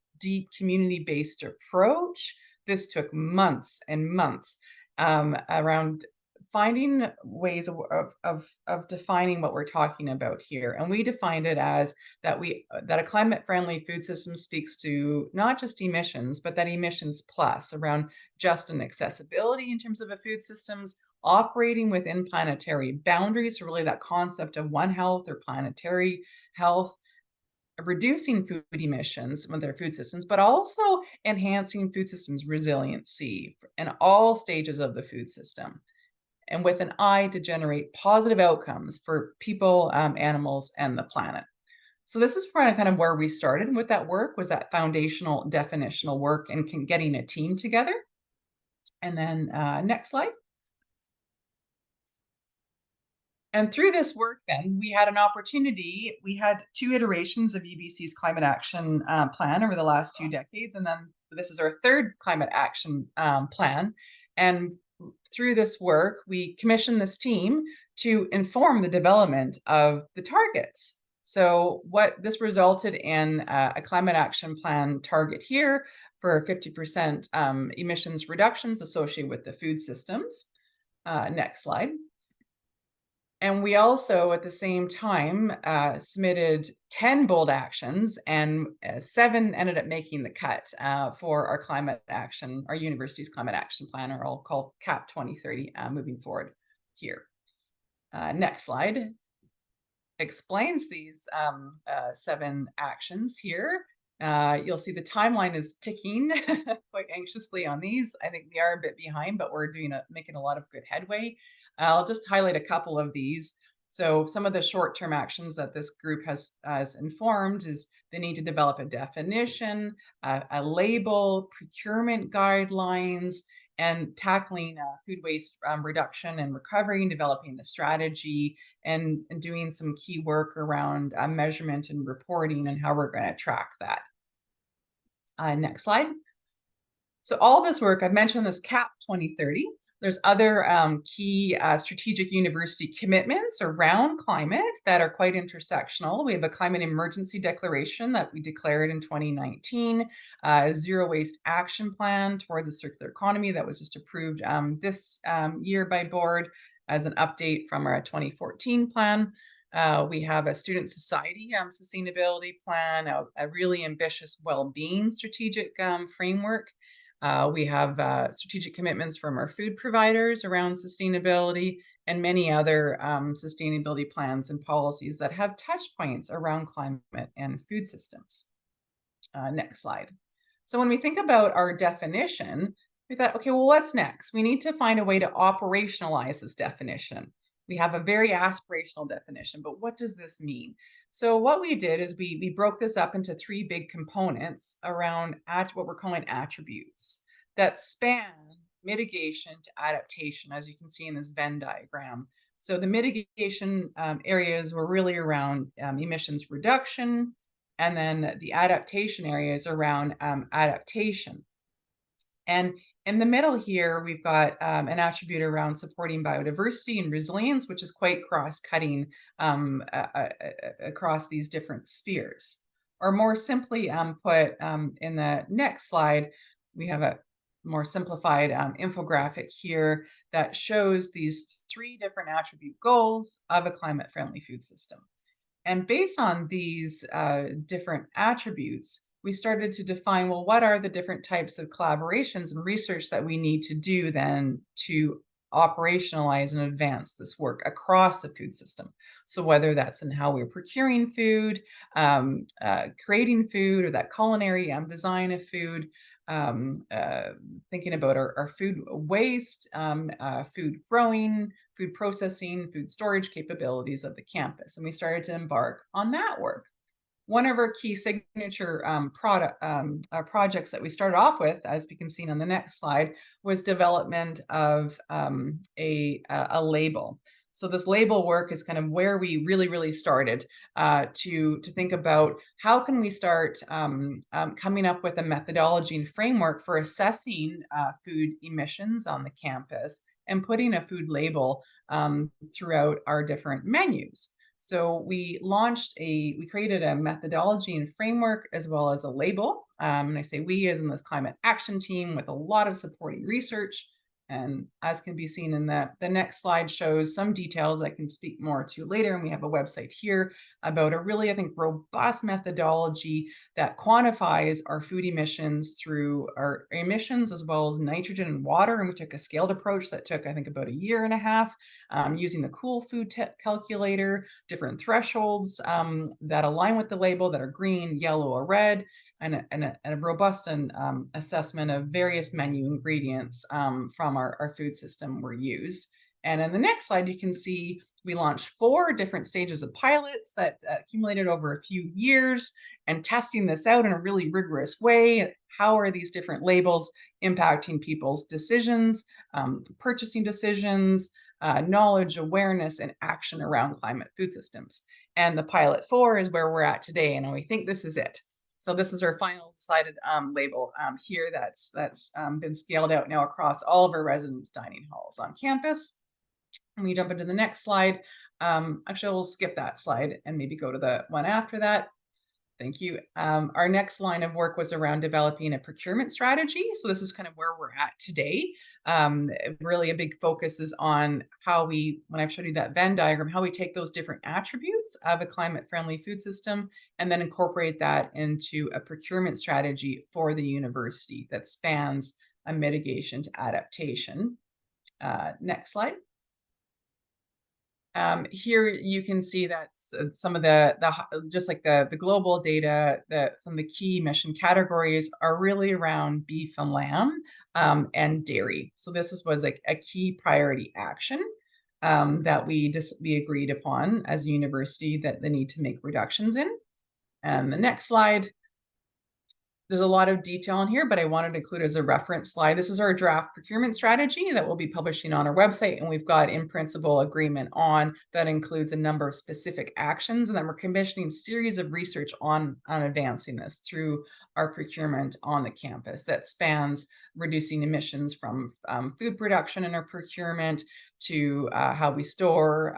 E: community-based approach. This took months and months around finding ways of defining what we're talking about here. And we defined it as that a climate-friendly food system speaks to not just emissions, but that emissions plus, around just and accessibility in terms of a food systems, operating within planetary boundaries, so really that concept of One Health or planetary health, reducing food emissions with their food systems, but also enhancing food systems resiliency in all stages of the food system, and with an eye to generate positive outcomes for people, animals, and the planet. So this is kind of where we started with that work, was that foundational definitional work and getting a team together. And then next slide. And through this work, then, we had an opportunity. We had 2 iterations of UBC's climate action plan over the last 2 decades. And then this is our 3rd climate action plan. And through this work, we commissioned this team to inform the development of the targets. So what this resulted in a climate action plan target here for 50% emissions reductions associated with the food systems. Next slide. And we also, at the same time, submitted 10 bold actions, and 7 ended up making the cut for our climate action, our university's climate action plan, or I'll call CAP 2030, moving forward here. Next slide explains these 7 actions here. You'll see the timeline is ticking quite anxiously on these. I think we are a bit behind, but we're making a lot of good headway. I'll just highlight a couple of these. So some of the short-term actions that this group has informed is they need to develop a definition, a label, procurement guidelines, and tackling food waste reduction and recovery, and developing a strategy, and doing some key work around measurement and reporting and how we're going to track that. Next slide. So all this work, I've mentioned this CAP 2030. There's other key strategic university commitments around climate that are quite intersectional. We have a climate emergency declaration that we declared in 2019, a zero waste action plan towards a circular economy that was just approved this year by board as an update from our 2014 plan. We have a student society sustainability plan, a really ambitious well-being strategic framework. We have strategic commitments from our food providers around sustainability, and many other sustainability plans and policies that have touch points around climate and food systems. Next slide. So when we think about our definition, we thought, okay, well, what's next? We need to find a way to operationalize this definition. We have a very aspirational definition, but what does this mean? So what we did is we broke this up into three big components around what we're calling attributes that span mitigation to adaptation, as you can see in this Venn diagram. So the mitigation areas were really around emissions reduction, and then the adaptation areas around adaptation. And in the middle here, we've got an attribute around supporting biodiversity and resilience, which is quite cross-cutting across these different spheres. Or more simply put, in the next slide, we have a more simplified infographic here that shows these three different attribute goals of a climate-friendly food system. And based on these different attributes, we started to define, well, what are the different types of collaborations and research that we need to do then to operationalize and advance this work across the food system. So whether that's in how we're procuring food, creating food, or that culinary design of food, thinking about our food waste, food growing, food processing, food storage capabilities of the campus. And we started to embark on that work. One of our key signature projects that we started off with, as we can see on the next slide, was development of a label. So this label work is kind of where we really started to think about how can we start coming up with a methodology and framework for assessing food emissions on the campus and putting a food label throughout our different menus. So we created a methodology and framework as well as a label. And I say we as in this climate action team with a lot of supporting research. And as can be seen in the next slide shows some details I can speak more to later. And we have a website here about a really, I think, robust methodology that quantifies our food emissions through our emissions as well as nitrogen and water. And we took a scaled approach that took, I think, about a year and a half using the Cool Food Calculator, different thresholds that align with the label that are green, yellow, or red, and a robust assessment of various menu ingredients from our food system were used. And in the next slide, you can see we launched 4 different stages of pilots that accumulated over a few years, and testing this out in a really rigorous way. How are these different labels impacting people's decisions, purchasing decisions, knowledge, awareness, and action around climate food systems? And the pilot 4 is where we're at today, and we think this is it. So this is our final decided label here that's been scaled out now across all of our residence dining halls on campus. And we jump into the next slide. Actually, we'll skip that slide and maybe go to the one after that. Thank you. Our next line of work was around developing a procurement strategy. So this is kind of where we're at today. Really a big focus is on how when I've showed you that Venn diagram, how we take those different attributes of a climate-friendly food system and then incorporate that into a procurement strategy for the university that spans a mitigation to adaptation. Next slide. Here you can see that some of just like the global data, some of the key emission categories are really around beef and lamb and dairy. So this was like a key priority action. that we agreed upon as a university that they need to make reductions in. And the next slide, there's a lot of detail in here, but I wanted to include as a reference slide. This is our draft procurement strategy that we'll be publishing on our website, and we've got in principle agreement on that includes a number of specific actions, and then we're commissioning a series of research on advancing this through our procurement on the campus that spans reducing emissions from food production in our procurement to how we store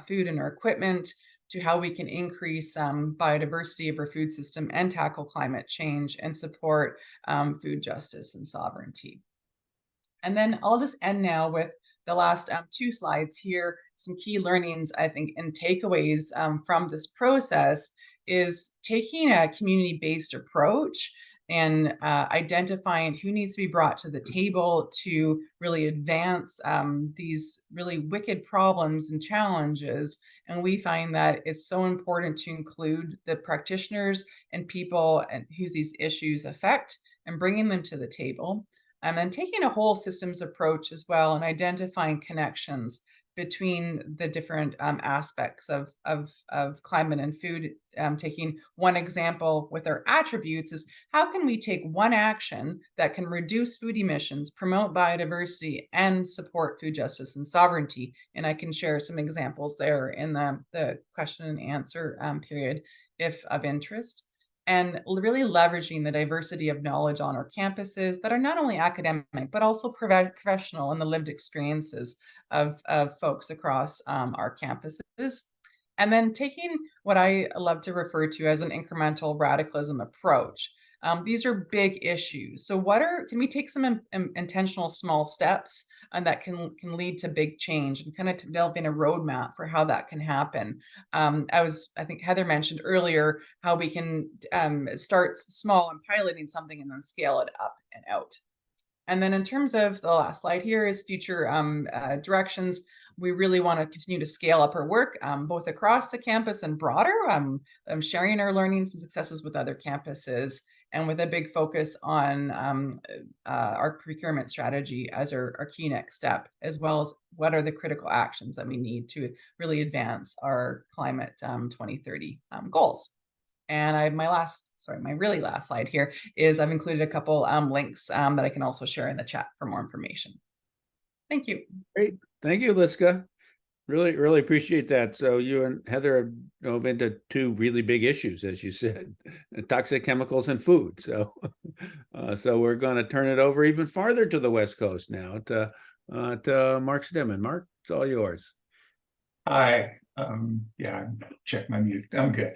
E: food in our equipment, to how we can increase biodiversity of our food system and tackle climate change and support food justice and sovereignty. And then I'll just end now with the last 2 slides here. Some key learnings, I think, and takeaways from this process is taking a community-based approach and identifying who needs to be brought to the table to really advance these really wicked problems and challenges. And we find that it's so important to include the practitioners and people and who these issues affect and bringing them to the table. And then taking a whole systems approach as well and identifying connections between the different aspects of climate and food. Taking one example with our attributes is how can we take one action that can reduce food emissions, promote biodiversity, and support food justice and sovereignty? And I can share some examples there in the question and answer period if of interest. And really leveraging the diversity of knowledge on our campuses that are not only academic, but also professional and the lived experiences of folks across our campuses. And then taking what I love to refer to as an incremental radicalism approach. These are big issues. So can we take some intentional small steps and that can lead to big change and kind of developing a roadmap for how that can happen? I think Heather mentioned earlier how we can start small and piloting something and then scale it up and out. And then in terms of the last slide here is future directions. We really want to continue to scale up our work, both across the campus and broader, sharing our learnings and successes with other campuses, and with a big focus on our procurement strategy as our key next step, as well as what are the critical actions that we need to really advance our climate 2030 goals. And my really last slide here is I've included a couple links that I can also share in the chat for more information. Thank you.
A: Great. Thank you, Liska. Really, really appreciate that. So you and Heather have dove into 2 really big issues, as you said, toxic chemicals and food. So, so we're going to turn it over even farther to the West Coast now to Mark Stemen. Mark, it's all yours.
F: Hi. Yeah, check my mute. I'm good.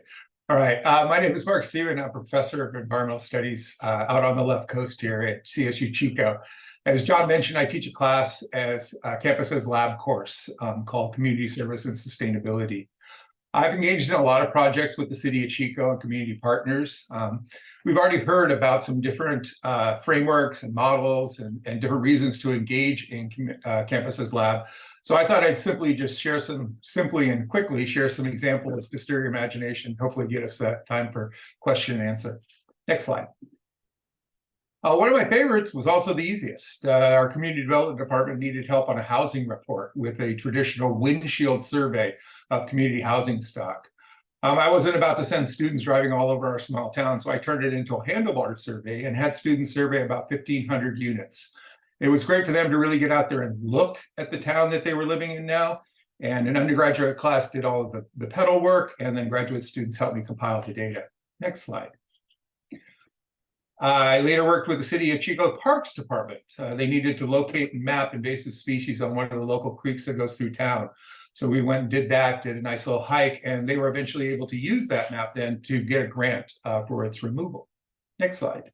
F: All right. My name is Mark Stemen. I'm a professor of environmental studies out on the left coast here at CSU Chico. As John mentioned, I teach a class as campus's lab course called Community Service and Sustainability. I've engaged in a lot of projects with the city of Chico and community partners. We've already heard about some different frameworks and models and different reasons to engage in campus's lab. So I thought I'd simply and quickly share some examples to stir your imagination, hopefully get us time for question and answer. Next slide. One of my favorites was also the easiest. Our community development department needed help on a housing report with a traditional windshield survey of community housing stock. I wasn't about to send students driving all over our small town, so I turned it into a handlebar survey and had students survey about 1,500 units. It was great for them to really get out there and look at the town that they were living in now. And an undergraduate class did all of the pedal work, and then graduate students helped me compile the data. Next slide. I later worked with the City of Chico Parks Department. They needed to locate and map invasive species on one of the local creeks that goes through town. So we went and did that, did a nice little hike, and they were eventually able to use that map then to get a grant for its removal. Next slide.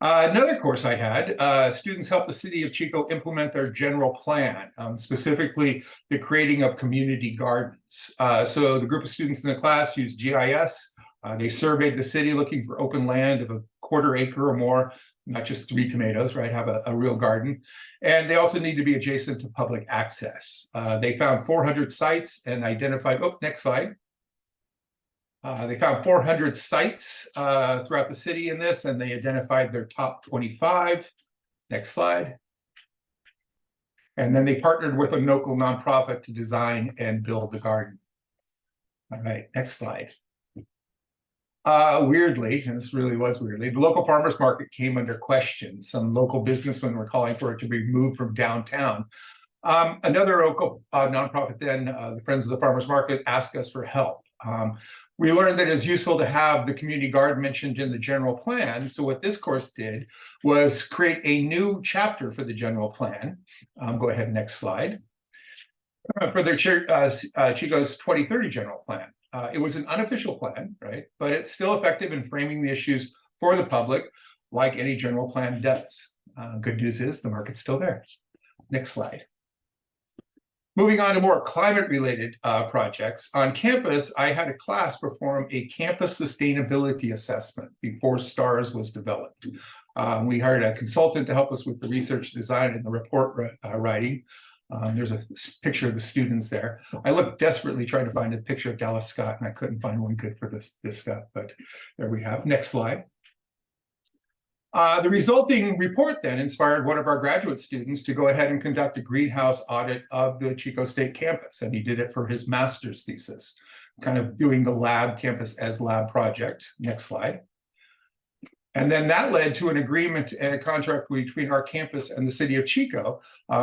F: Another course I had, students helped the City of Chico implement their general plan, specifically the creating of community gardens. So the group of students in the class used GIS. They surveyed the city looking for open land of a 1/4 acre or more, not just 3 tomatoes, right? Have a real garden. And they also need to be adjacent to public access. They found 400 sites and identified, next slide. They found 400 sites throughout the city in this, and they identified their top 25. Next slide. And then they partnered with a local nonprofit to design and build the garden. All right, next slide. Weirdly, and this really was weirdly, the local farmers market came under question. Some local businessmen were calling for it to be moved from downtown. Another local nonprofit then, the Friends of the Farmers Market, asked us for help. We learned that it's useful to have the community garden mentioned in the general plan. So what this course did was create a new chapter for the general plan. Go ahead, next slide. For their Chico's 2030 general plan. It was an unofficial plan, right? But it's still effective in framing the issues for the public, like any general plan does. Good news is the market's still there. Next slide. Moving on to more climate-related projects. On campus, I had a class perform a campus sustainability assessment before STARS was developed. We hired a consultant to help us with the research design and the report writing. There's a picture of the students there. I looked desperately trying to find a picture of Dallas Scott, and I couldn't find one good for this stuff, but there we have. Next slide. The resulting report then inspired one of our graduate students to go ahead and conduct a greenhouse audit of the Chico State campus, and he did it for his master's thesis, kind of doing the lab campus as lab project. Next slide. And then that led to an agreement and a contract between our campus and the city of Chico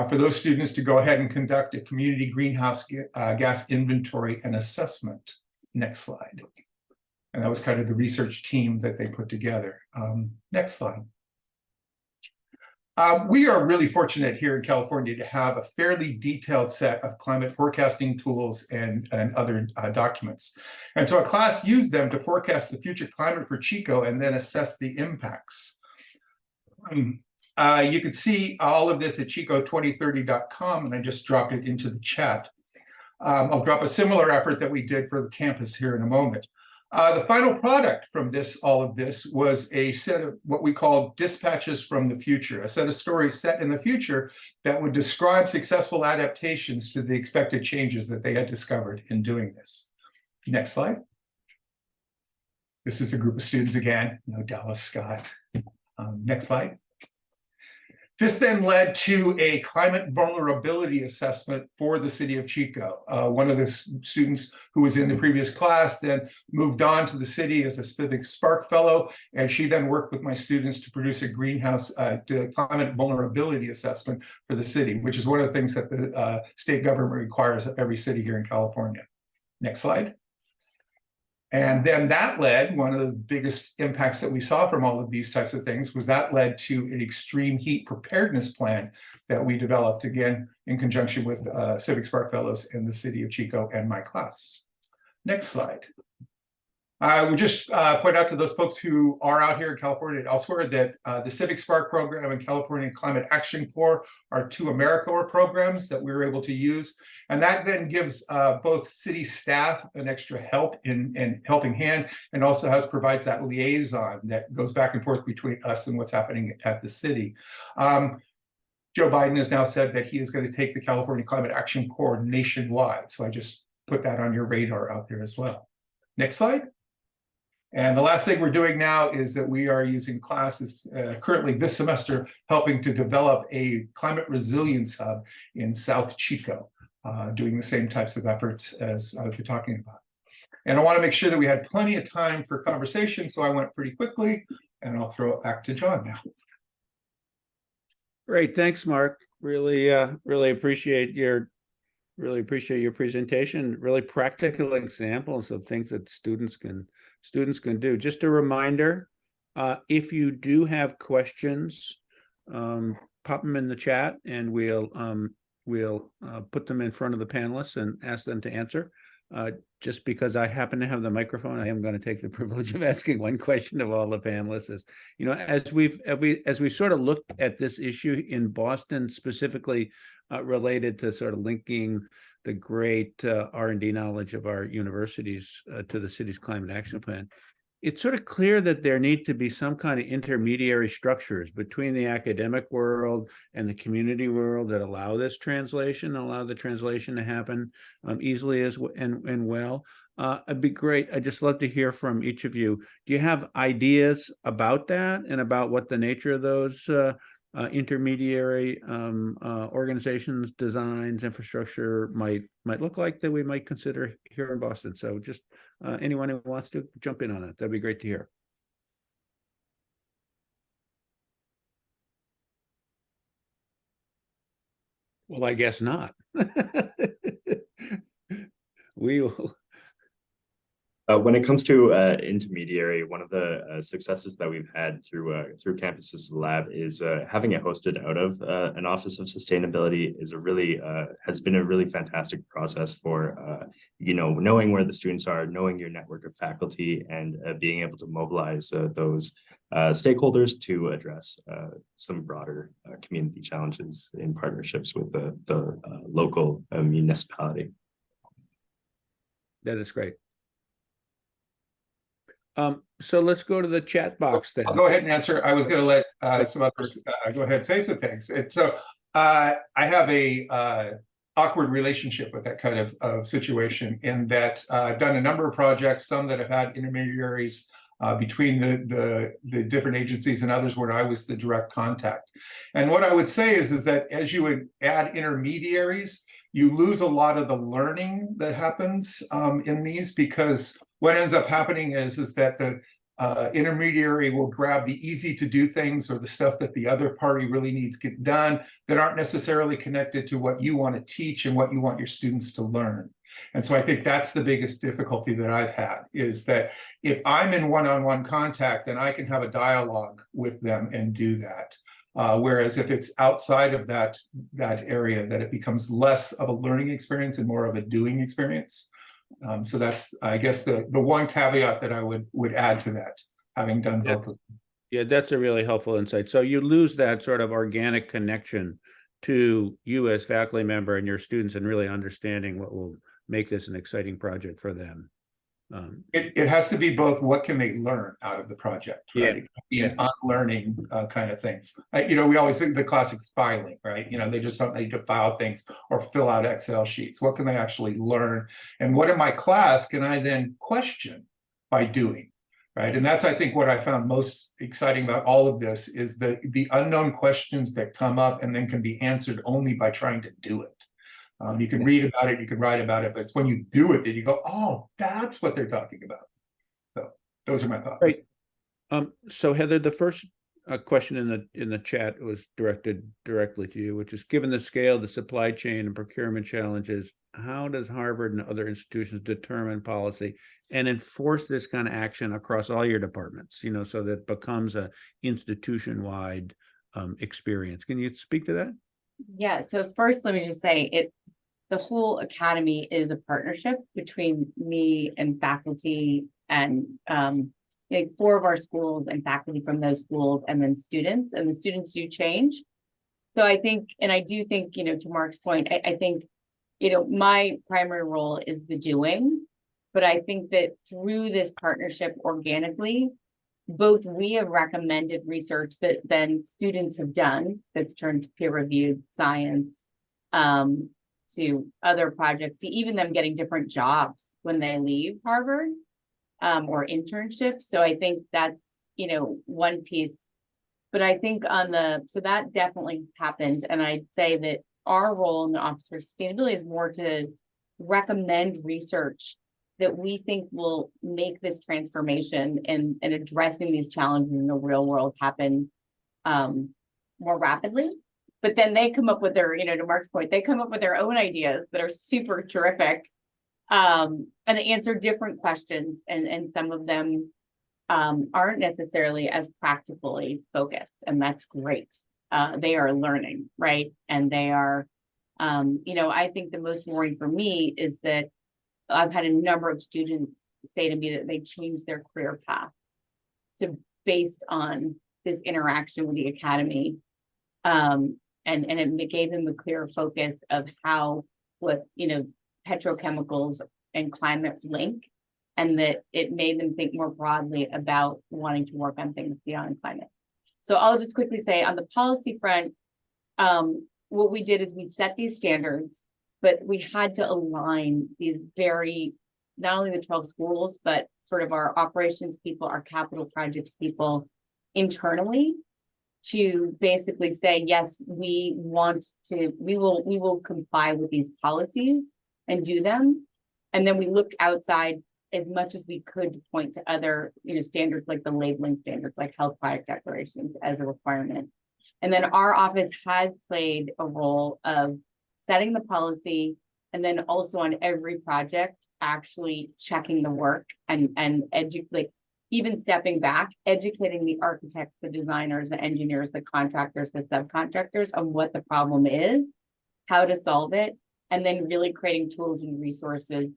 F: for those students to go ahead and conduct a community greenhouse gas inventory and assessment. Next slide. And that was kind of the research team that they put together. Next slide. We are really fortunate here in California to have a fairly detailed set of climate forecasting tools and other documents. And so a class used them to forecast the future climate for Chico and then assess the impacts. You could see all of this at chico2030.com, and I just dropped it into the chat. I'll drop a similar effort that we did for the campus here in a moment. The final product from all of this was a set of what we call dispatches from the future, a set of stories set in the future that would describe successful adaptations to the expected changes that they had discovered in doing this. Next slide. This is a group of students again, no Dallas Scott. Next slide. This then led to a climate vulnerability assessment for the city of Chico. One of the students who was in the previous class then moved on to the city as a Civic Spark Fellow, and she then worked with my students to produce a greenhouse climate vulnerability assessment for the city, which is one of the things that the state government requires of every city here in California. Next slide. And then that led, one of the biggest impacts that we saw from all of these types of things was that led to an extreme heat preparedness plan that we developed, again, in conjunction with Civic Spark Fellows in the city of Chico and my class. Next slide. I would just point out to those folks who are out here in California and elsewhere that the Civic Spark program and California Climate Action Corps are two AmeriCorps programs that we were able to use. And that then gives both city staff an extra help in helping hand, and also provides that liaison that goes back and forth between us and what's happening at the city. Joe Biden has now said that he is going to take the California Climate Action Corps nationwide. So I just put that on your radar out there as well. Next slide. And the last thing we're doing now is that we are using classes currently this semester, helping to develop a climate resilience hub in South Chico, doing the same types of efforts as I was talking about. And I want to make sure that we had plenty of time for conversation, so I went pretty quickly, and I'll throw it back to John now.
A: Great, thanks, Mark. Really appreciate your presentation. Really practical examples of things that students can do. Just a reminder, if you do have questions, pop them in the chat, and we'll put them in front of the panelists and ask them to answer. Just because I happen to have the microphone, I am going to take the privilege of asking one question of all the panelists. You know, as we sort of looked at this issue in Boston, specifically related to sort of linking the great R&D knowledge of our universities to the city's climate action plan, it's sort of clear that there need to be some kind of intermediary structures between the academic world and the community world that allow this translation, allow the translation to happen easily and well. It'd be great. I'd just love to hear from each of you. Do you have ideas about that and about what the nature of those intermediary organizations, designs, infrastructure might look like that we might consider here in Boston. So just anyone who wants to jump in on it, that'd be great to hear. Well, I guess not. We will.
B: When it comes to intermediary, one of the successes that we've had through Campus's lab is having it hosted out of an Office of Sustainability is a really has been a really fantastic process for knowing where the students are, knowing your network of faculty, and being able to mobilize those stakeholders to address some broader community challenges in partnerships with the local municipality.
A: That is great. So let's go to the chat box then.
F: I'll go ahead and answer. I was going to let some others go ahead and say some things. And so I have a awkward relationship with that kind of situation, in that I've done a number of projects, some that have had intermediaries between the different agencies, and others where I was the direct contact. And what I would say is that as you would add intermediaries, you lose a lot of the learning that happens in these, because what ends up happening is that the intermediary will grab the easy to do things, or the stuff that the other party really needs to get done, that aren't necessarily connected to what you want to teach and what you want your students to learn. And so I think that's the biggest difficulty that I've had, is that if I'm in one-on-one contact, then I can have a dialogue with them and do that. Whereas if it's outside of that area, that it becomes less of a learning experience and more of a doing experience. So that's, I guess, the one caveat that I would add to that, having done both of them.
A: Yeah, that's a really helpful insight. So you lose that sort of organic connection to you as faculty member and your students, and really understanding what will make this an exciting project for them.
F: It has to be both. What can they learn out of the project? Right?
A: Yeah.
F: It can be an unlearning kind of thing. We always think the classic filing, right? They just don't need to file things or fill out Excel sheets. What can they actually learn? And what in my class can I then question by doing? Right. And that's, I think, what I found most exciting about all of this, is the unknown questions that come up and then can be answered only by trying to do it. You can read about it, you can write about it, but it's when you do it that you go, oh, that's what they're talking about. So those are my thoughts.
A: Right. So Heather, the first question in the chat was directed directly to you, which is, given the scale of the supply chain and procurement challenges, how does Harvard and other institutions determine policy and enforce this kind of action across all your departments, so that it becomes a institution-wide experience? Can you speak to that? Yeah,
D: so first, let me just say the whole academy is a partnership between me and faculty and 4 of our schools and faculty from those schools, and then students, and the students do change. So I think, and I do think, to Mark's point, I think, my primary role is the doing, but I think that through this partnership organically, both we have recommended research that then students have done that's turned to peer-reviewed science, to other projects, to even them getting different jobs when they leave Harvard, or internships. So I think that's, one piece. But I think so that definitely happened. And I'd say that our role in the Office for Sustainability is more to recommend research that we think will make this transformation and addressing these challenges in the real world happen more rapidly. But then they come up with their, to Mark's point, they come up with their own ideas that are super terrific, and they answer different questions, and some of them aren't necessarily as practically focused, and that's great. They are learning, right? And they are, I think the most worrying for me is that I've had a number of students say to me that they changed their career path based on this interaction with the academy. And it gave them a clear focus of how petrochemicals and climate link, and that it made them think more broadly about wanting to work on things beyond climate. So I'll just quickly say, on the policy front, what we did is we set these standards, but we had to align these not only the 12 schools, but sort of our operations people, our capital projects people internally. to basically say, yes, we will comply with these policies and do them. And then we looked outside as much as we could to point to other, standards like the labeling standards, like health product declarations as a requirement. And then our office has played a role of setting the policy, and then also on every project, actually checking the work and even stepping back, educating the architects, the designers, the engineers, the contractors, the subcontractors on what the problem is, how to solve it, and then really creating tools and resources,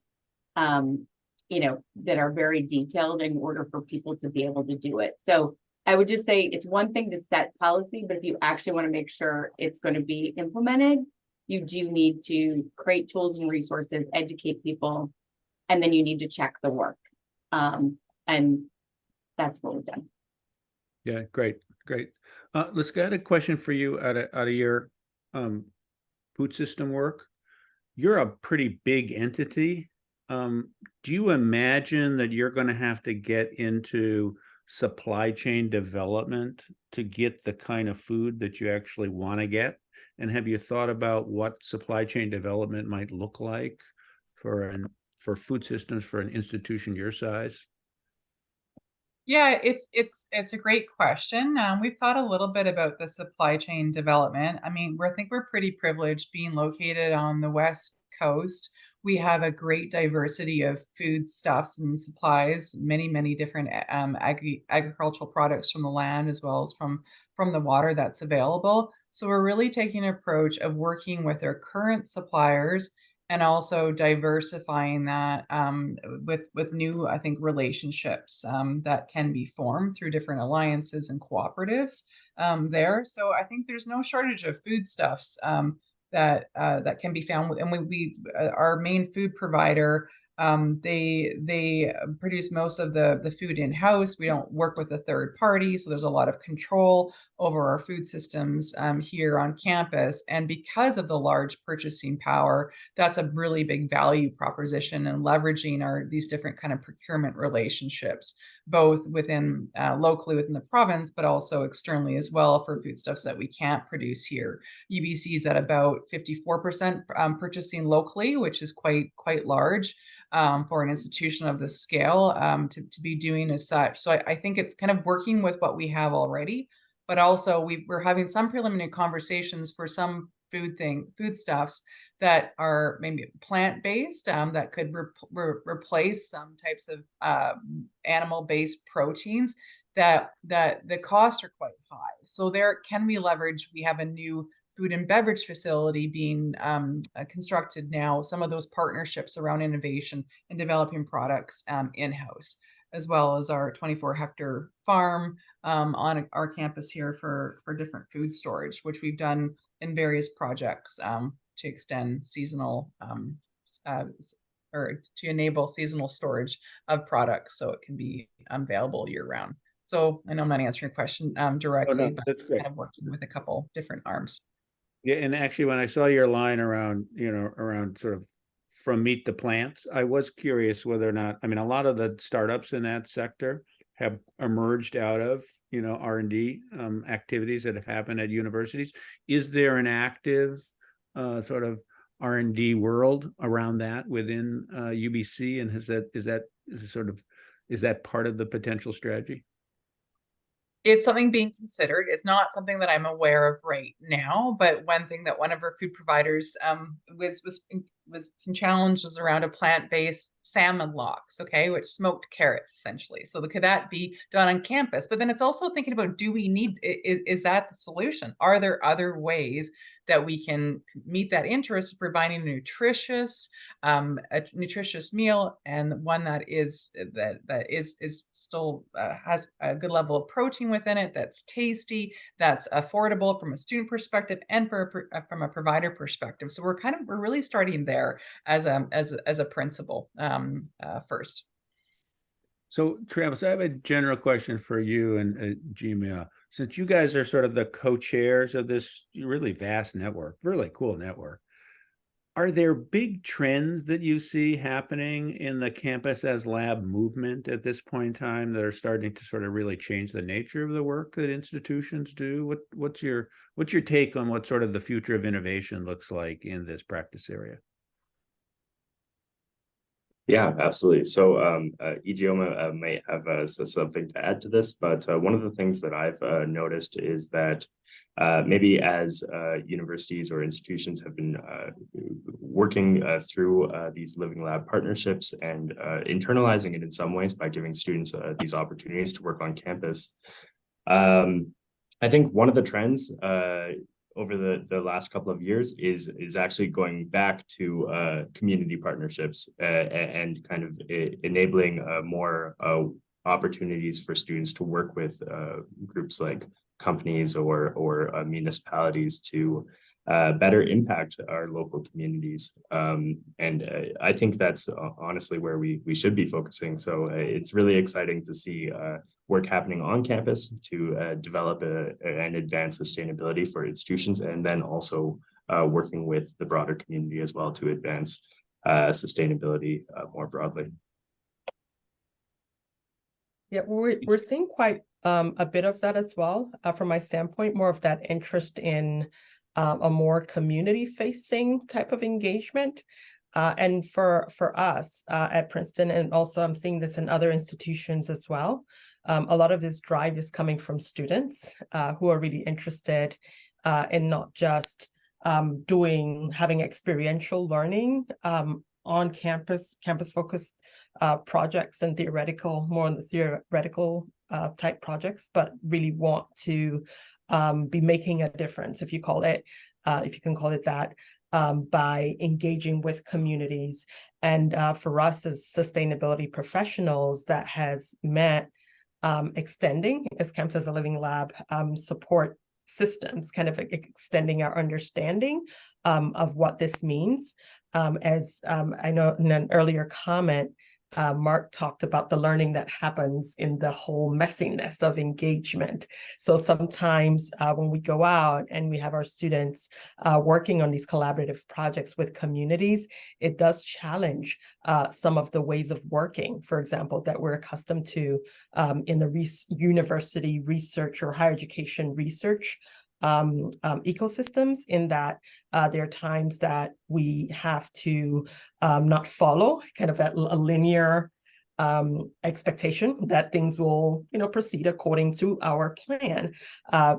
D: that are very detailed in order for people to be able to do it. So I would just say it's one thing to set policy, but if you actually want to make sure it's going to be implemented, you do need to create tools and resources, educate people, and then you need to check the work. And that's what we've done.
A: Yeah, great. Let's get a question for you out of your food system work. You're a pretty big entity. Do you imagine that you're going to have to get into supply chain development to get the kind of food that you actually want to get? And have you thought about what supply chain development might look like for food systems for an institution your size?
E: Yeah, it's a great question. We've thought a little bit about the supply chain development. I mean, I think we're pretty privileged being located on the West Coast. We have a great diversity of foodstuffs and supplies, many different agricultural products from the land as well as from the water that's available. So we're really taking an approach of working with our current suppliers and also diversifying that with new, I think, relationships that can be formed through different alliances and cooperatives there. So I think there's no shortage of foodstuffs that can be found. And our main food provider, they produce most of the food in-house. We don't work with a third party, so there's a lot of control over our food systems here on campus. And because of the large purchasing power, that's a really big value proposition, and leveraging these different kind of procurement relationships, both within locally within the province, but also externally as well for foodstuffs that we can't produce here. UBC is at about 54% purchasing locally, which is quite large for an institution of this scale to be doing as such. So I think it's kind of working with what we have already, but also we're having some preliminary conversations for some foodstuffs that are maybe plant-based that could replace some types of animal-based proteins that the costs are quite high. So there can we leverage, we have a new food and beverage facility being constructed now, some of those partnerships around innovation and developing products in-house, as well as our 24-hectare farm on our campus here for different food storage, which we've done in various projects to extend seasonal or to enable seasonal storage of products so it can be available year round. So I know I'm not answering your question directly, but
A: that's great.
E: kind of working with a couple different arms.
A: Yeah, and actually, when I saw your line around sort of from meat to plants, I was curious whether or not, I mean, a lot of the startups in that sector have emerged out of, R&D activities that have happened at universities. Is there an active sort of R&D world around that within UBC? And is that part of the potential strategy?
E: It's something being considered. It's not something that I'm aware of right now, but one thing that one of our food providers was some challenges around a plant-based salmon lox, okay, which smoked carrots essentially. So could that be done on campus? But then it's also thinking about, do we need, is that the solution? Are there other ways that we can meet that interest of providing a nutritious meal, and one that is still has a good level of protein within it, that's tasty, that's affordable from a student perspective and from a provider perspective. So we're really starting there as a principle first.
A: So Travis, I have a general question for you and Ijeoma. Since you guys are sort of the co-chairs of this really vast network, really cool network, Are there big trends that you see happening in the campus as lab movement at this point in time that are starting to sort of really change the nature of the work that institutions do? What's your take on what sort of the future of innovation looks like in this practice area?
B: Yeah, absolutely. So Ijeoma may have something to add to this, but one of the things that I've noticed is that maybe as universities or institutions have been working through these living lab partnerships and internalizing it in some ways by giving students these opportunities to work on campus. I think one of the trends over the last couple of years is actually going back to community partnerships and kind of enabling more opportunities for students to work with groups like companies or municipalities to better impact our local communities. And I think that's honestly where we should be focusing. So it's really exciting to see work happening on campus to develop and advance sustainability for institutions, and then also working with the broader community as well to advance sustainability more broadly.
C: Yeah, we're seeing quite a bit of that as well. From my standpoint, more of that interest in a more community-facing type of engagement. And for us at Princeton, and also I'm seeing this in other institutions as well, a lot of this drive is coming from students who are really interested in not just having experiential learning on campus-focused projects and more on the theoretical type projects, but really want to be making a difference, if you can call it that, by engaging with communities. And for us as sustainability professionals, that has meant extending, as Campus as a Living Lab, support systems, kind of extending our understanding of what this means. As I know in an earlier comment, Mark talked about the learning that happens in the whole messiness of engagement. So sometimes when we go out and we have our students working on these collaborative projects with communities, it does challenge some of the ways of working, for example, that we're accustomed to in the university research or higher education research ecosystems, in that there are times that we have to not follow kind of a linear expectation that things will, proceed according to our plan.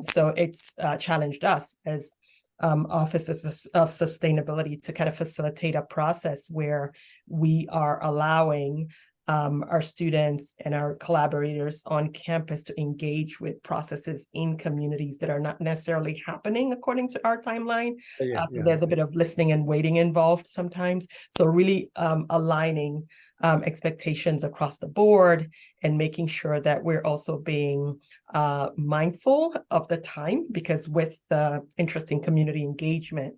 C: So it's challenged us as Office of Sustainability to kind of facilitate a process where we are allowing our students and our collaborators on campus to engage with processes in communities that are not necessarily happening according to our timeline. So there's a bit of listening and waiting involved sometimes. So really aligning expectations across the board and making sure that we're also being mindful of the time, because with the interest in community engagement,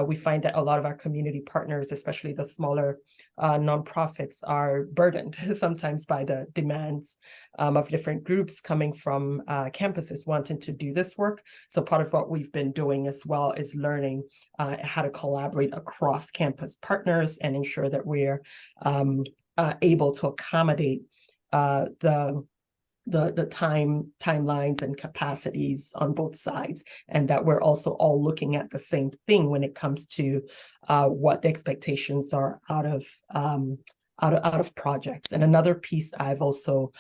C: we find that a lot of our community partners, especially the smaller nonprofits, are burdened sometimes by the demands of different groups coming from campuses wanting to do this work. So part of what we've been doing as well is learning how to collaborate across campus partners and ensure that we're able to accommodate the timelines and capacities on both sides, and that we're also all looking at the same thing when it comes to what the expectations are out of projects. And another piece I've also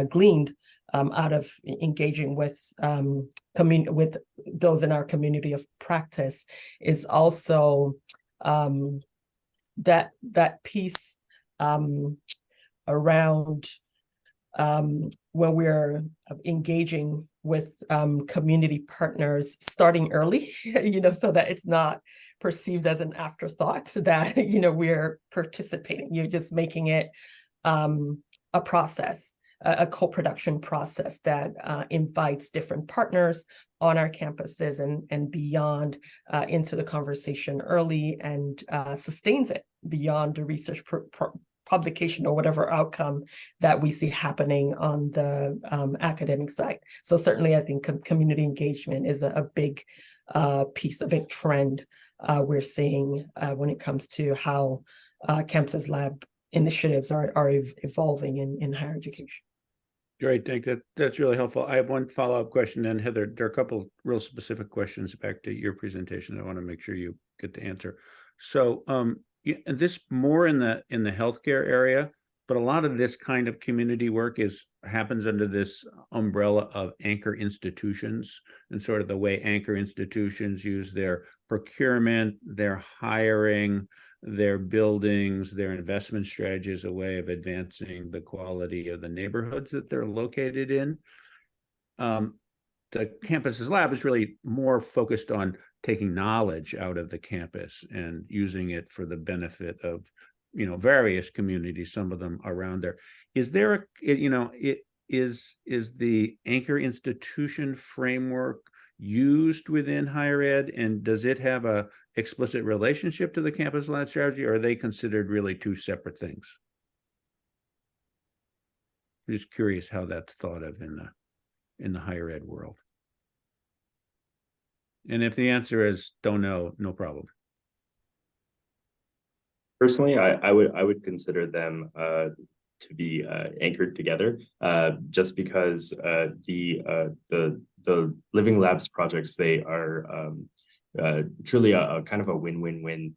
C: gleaned out of engaging with those in our community of practice is also that piece around when we're engaging with community partners starting early, so that it's not perceived as an afterthought that, we're participating. You're just making it a process, a co-production process that invites different partners on our campuses and beyond into the conversation early, and sustains it beyond the research publication or whatever outcome that we see happening on the academic side. So certainly I think community engagement is a big piece, a big trend we're seeing when it comes to how campuses lab initiatives are evolving in higher education.
A: Great, thank you. That's really helpful. I have one follow-up question, and Heather, there are a couple real specific questions back to your presentation I want to make sure you get the answer. So, and this more in the healthcare area, but a lot of this kind of community work happens under this umbrella of anchor institutions, and sort of the way anchor institutions use their procurement, their hiring, their buildings, their investment strategy as a way of advancing the quality of the neighborhoods that they're located in. The Campuses Lab is really more focused on taking knowledge out of the campus and using it for the benefit of, various communities, some of them around there. Is there is the anchor institution framework used within higher ed, and does it have a explicit relationship to the campus lab strategy, or are they considered really two separate things? I'm just curious how that's thought of in the higher ed world. And if the answer is don't know, no problem.
B: Personally, I would consider them to be anchored together, just because the Living Labs projects, they are truly a kind of a win-win-win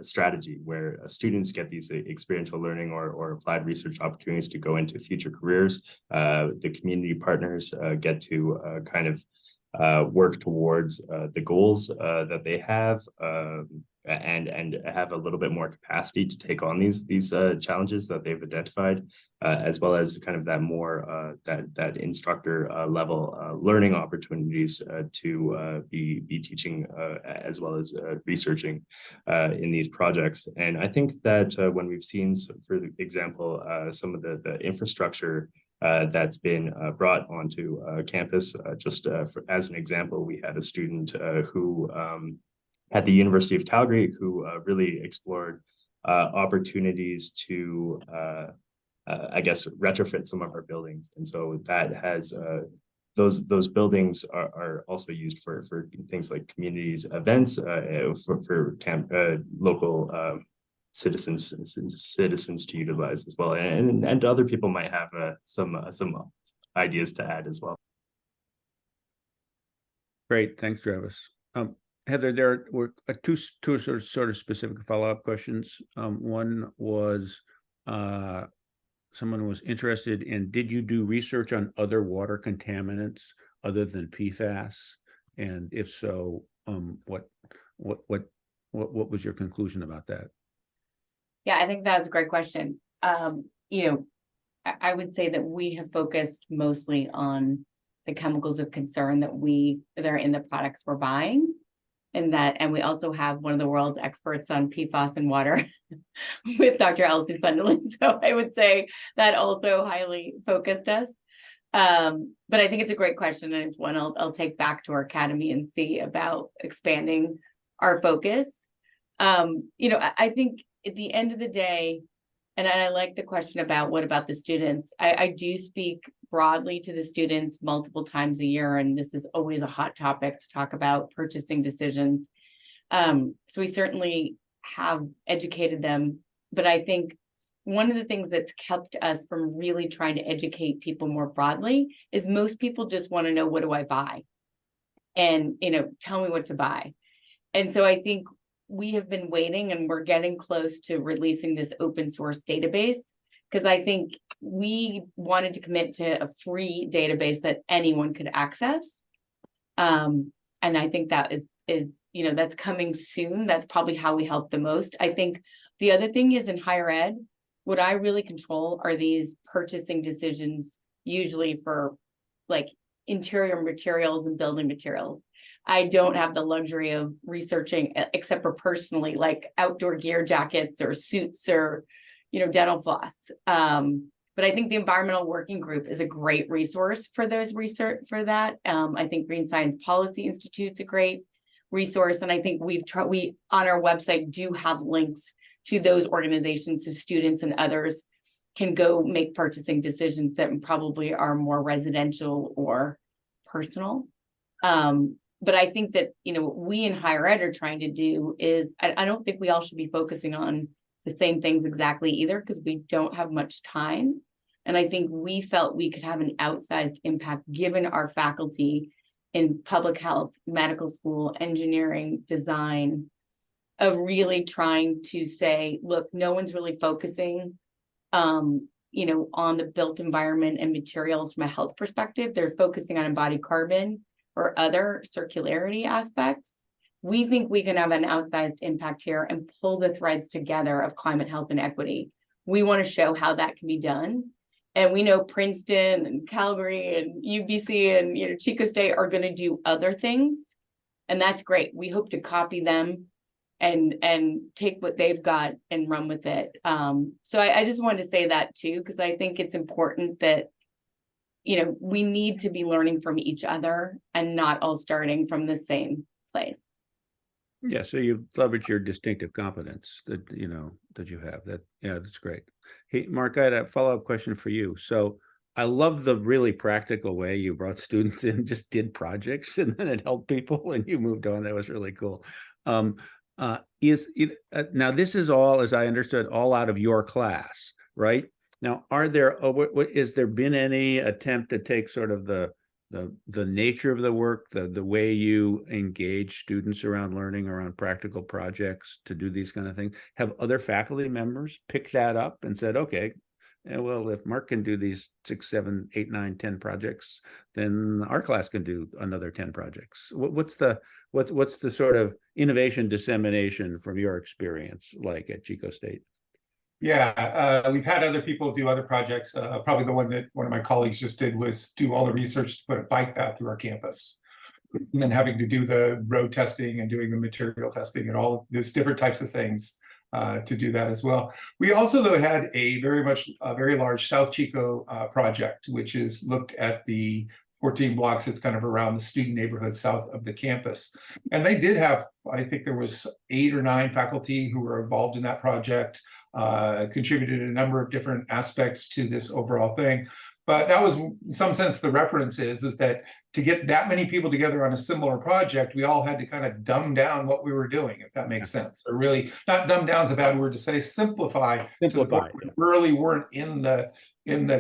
B: strategy, where students get these experiential learning or applied research opportunities to go into future careers. The community partners get to kind of work towards the goals that they have, and have a little bit more capacity to take on these challenges that they've identified, as well as kind of that more that instructor level learning opportunities to be teaching as well as researching in these projects. And I think that when we've seen, for example, some of the infrastructure that's been brought onto campus, as an example, we had a student who at the University of Calgary who really explored opportunities to, I guess, retrofit some of our buildings. And so that has, those buildings are also used for things like communities events, for local citizens to utilize as well. And other people might have some ideas to add as well.
A: Great, thanks, Travis. Heather, there were two sort of specific follow-up questions. One was someone was interested in, did you do research on other water contaminants other than PFAS? And if so, what was your conclusion about that?
D: Yeah, I think that's a great question. I would say that we have focused mostly on the chemicals of concern that are in the products we're buying. And we also have one of the world's experts on PFAS and water with Dr. Elsie Sunderland. So I would say that also highly focused us. But I think it's a great question, and it's one I'll take back to our academy and see about expanding our focus. I think at the end of the day, and I like the question about what about the students. I do speak broadly to the students multiple times a year, and this is always a hot topic to talk about purchasing decisions. So we certainly have educated them, but I think one of the things that's kept us from really trying to educate people more broadly is most people just want to know, what do I buy? And, tell me what to buy. And so I think we have been waiting, and we're getting close to releasing this open source database, because I think we wanted to commit to a free database that anyone could access. And I think that is that's coming soon. That's probably how we help the most. I think the other thing is, in higher ed, what I really control are these purchasing decisions, usually for like interior materials and building materials. I don't have the luxury of researching, except for personally, like outdoor gear jackets or suits or, dental floss. But I think the Environmental Working Group is a great resource for those research for that. I think Green Science Policy Institute's a great resource. And I think we on our website do have links to those organizations, so students and others can go make purchasing decisions that probably are more residential or personal. but I think that, you know, what we in higher ed are trying to do is, I don't think we all should be focusing on the same things exactly either, because we don't have much time. And I think we felt we could have an outsized impact given our faculty in public health, medical school, engineering, design, of really trying to say, look, no one's really focusing, you know, on the built environment and materials from a health perspective. They're focusing on embodied carbon or other circularity aspects. We think we can have an outsized impact here and pull the threads together of climate, health, and equity. We want to show how that can be done. And we know Princeton and Calgary and UBC and, you know, Chico State are going to do other things. And that's great. We hope to copy them and take what they've got and run with it. So I just wanted to say that too, because I think it's important that, you know, we need to be learning from each other and not all starting from the same place.
A: Yeah, so you've leveraged your distinctive competence that, you know, that you have. That, yeah, that's great. Hey, Mark, I had a follow-up question for you. So I love the really practical way you brought students in, just did projects, and then it helped people and you moved on. That was really cool. Now this is all, as I understood, all out of your class, right? Now, are there, is there been any attempt to take sort of the nature of the work, the way you engage students around learning, around practical projects to do these kind of things? Have other faculty members picked that up and said, okay, well, if Mark can do these 6, 7, 8, 9, 10 projects, then our class can do another 10 projects. What's the sort of innovation dissemination from your experience like at Chico State?
F: Yeah, we've had other people do other projects. Probably the one that one of my colleagues just did was do all the research to put a bike path through our campus. And then having to do the road testing and doing the material testing and all those different types of things to do that as well. We also, though, had a very large South Chico project, which is looked at the 14 blocks that's kind of around the student neighborhood south of the campus. And they did have, I think there was 8 or 9 faculty who were involved in that project, contributed a number of different aspects to this overall thing. But that was, in some sense, the reference is that to get that many people together on a similar project, we all had to kind of dumb down what we were doing, if that makes sense. Or really, not dumb down is a bad word to say, simplify.
A: Simplify.
F: We really weren't in the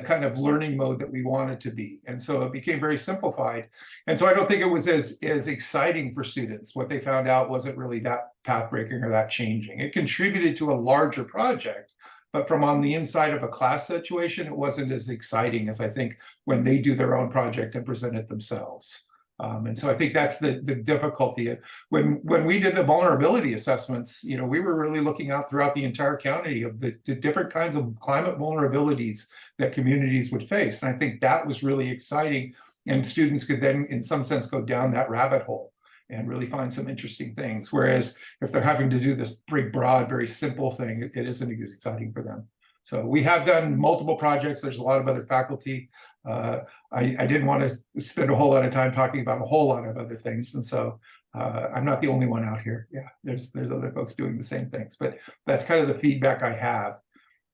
F: kind of learning mode that we wanted to be. And so it became very simplified. And so I don't think it was as exciting for students. What they found out wasn't really that path breaking or that changing. It contributed to a larger project, but from on the inside of a class situation, it wasn't as exciting as I think when they do their own project and present it themselves. And so I think that's the difficulty. When we did the vulnerability assessments, you know, we were really looking out throughout the entire county of the different kinds of climate vulnerabilities that communities would face. And I think that was really exciting. And students could then, in some sense, go down that rabbit hole and really find some interesting things. Whereas if they're having to do this very broad, very simple thing, it isn't as exciting for them. So we have done multiple projects. There's a lot of other faculty. I didn't want to spend a whole lot of time talking about a whole lot of other things. And so I'm not the only one out here. Yeah, there's other folks doing the same things. But that's kind of the feedback I have,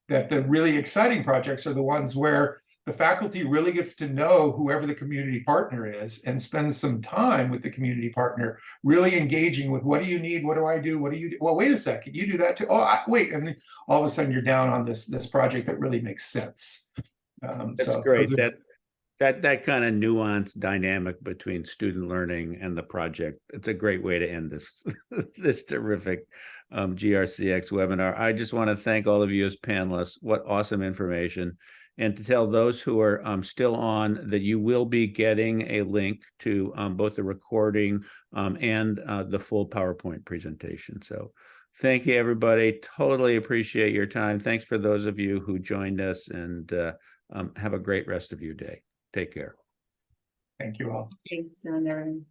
F: that the really exciting projects are the ones where the faculty really gets to know whoever the community partner is and spends some time with the community partner, really engaging with, what do you need? What do I do? What do you do? Well, wait a second, you do that too. Oh, wait. And then all of a sudden you're down on this project that really makes sense.
A: That's
F: so
A: great. That kind of nuanced dynamic between student learning and the project. It's a great way to end this this terrific GRCX webinar. I just want to thank all of you as panelists. What awesome information. And to tell those who are still on that you will be getting a link to both the recording and the full PowerPoint presentation. So thank you, everybody. Totally appreciate your time. Thanks for those of you who joined us, and have a great rest of your day. Take care.
F: Thank you all.
D: Thanks, John.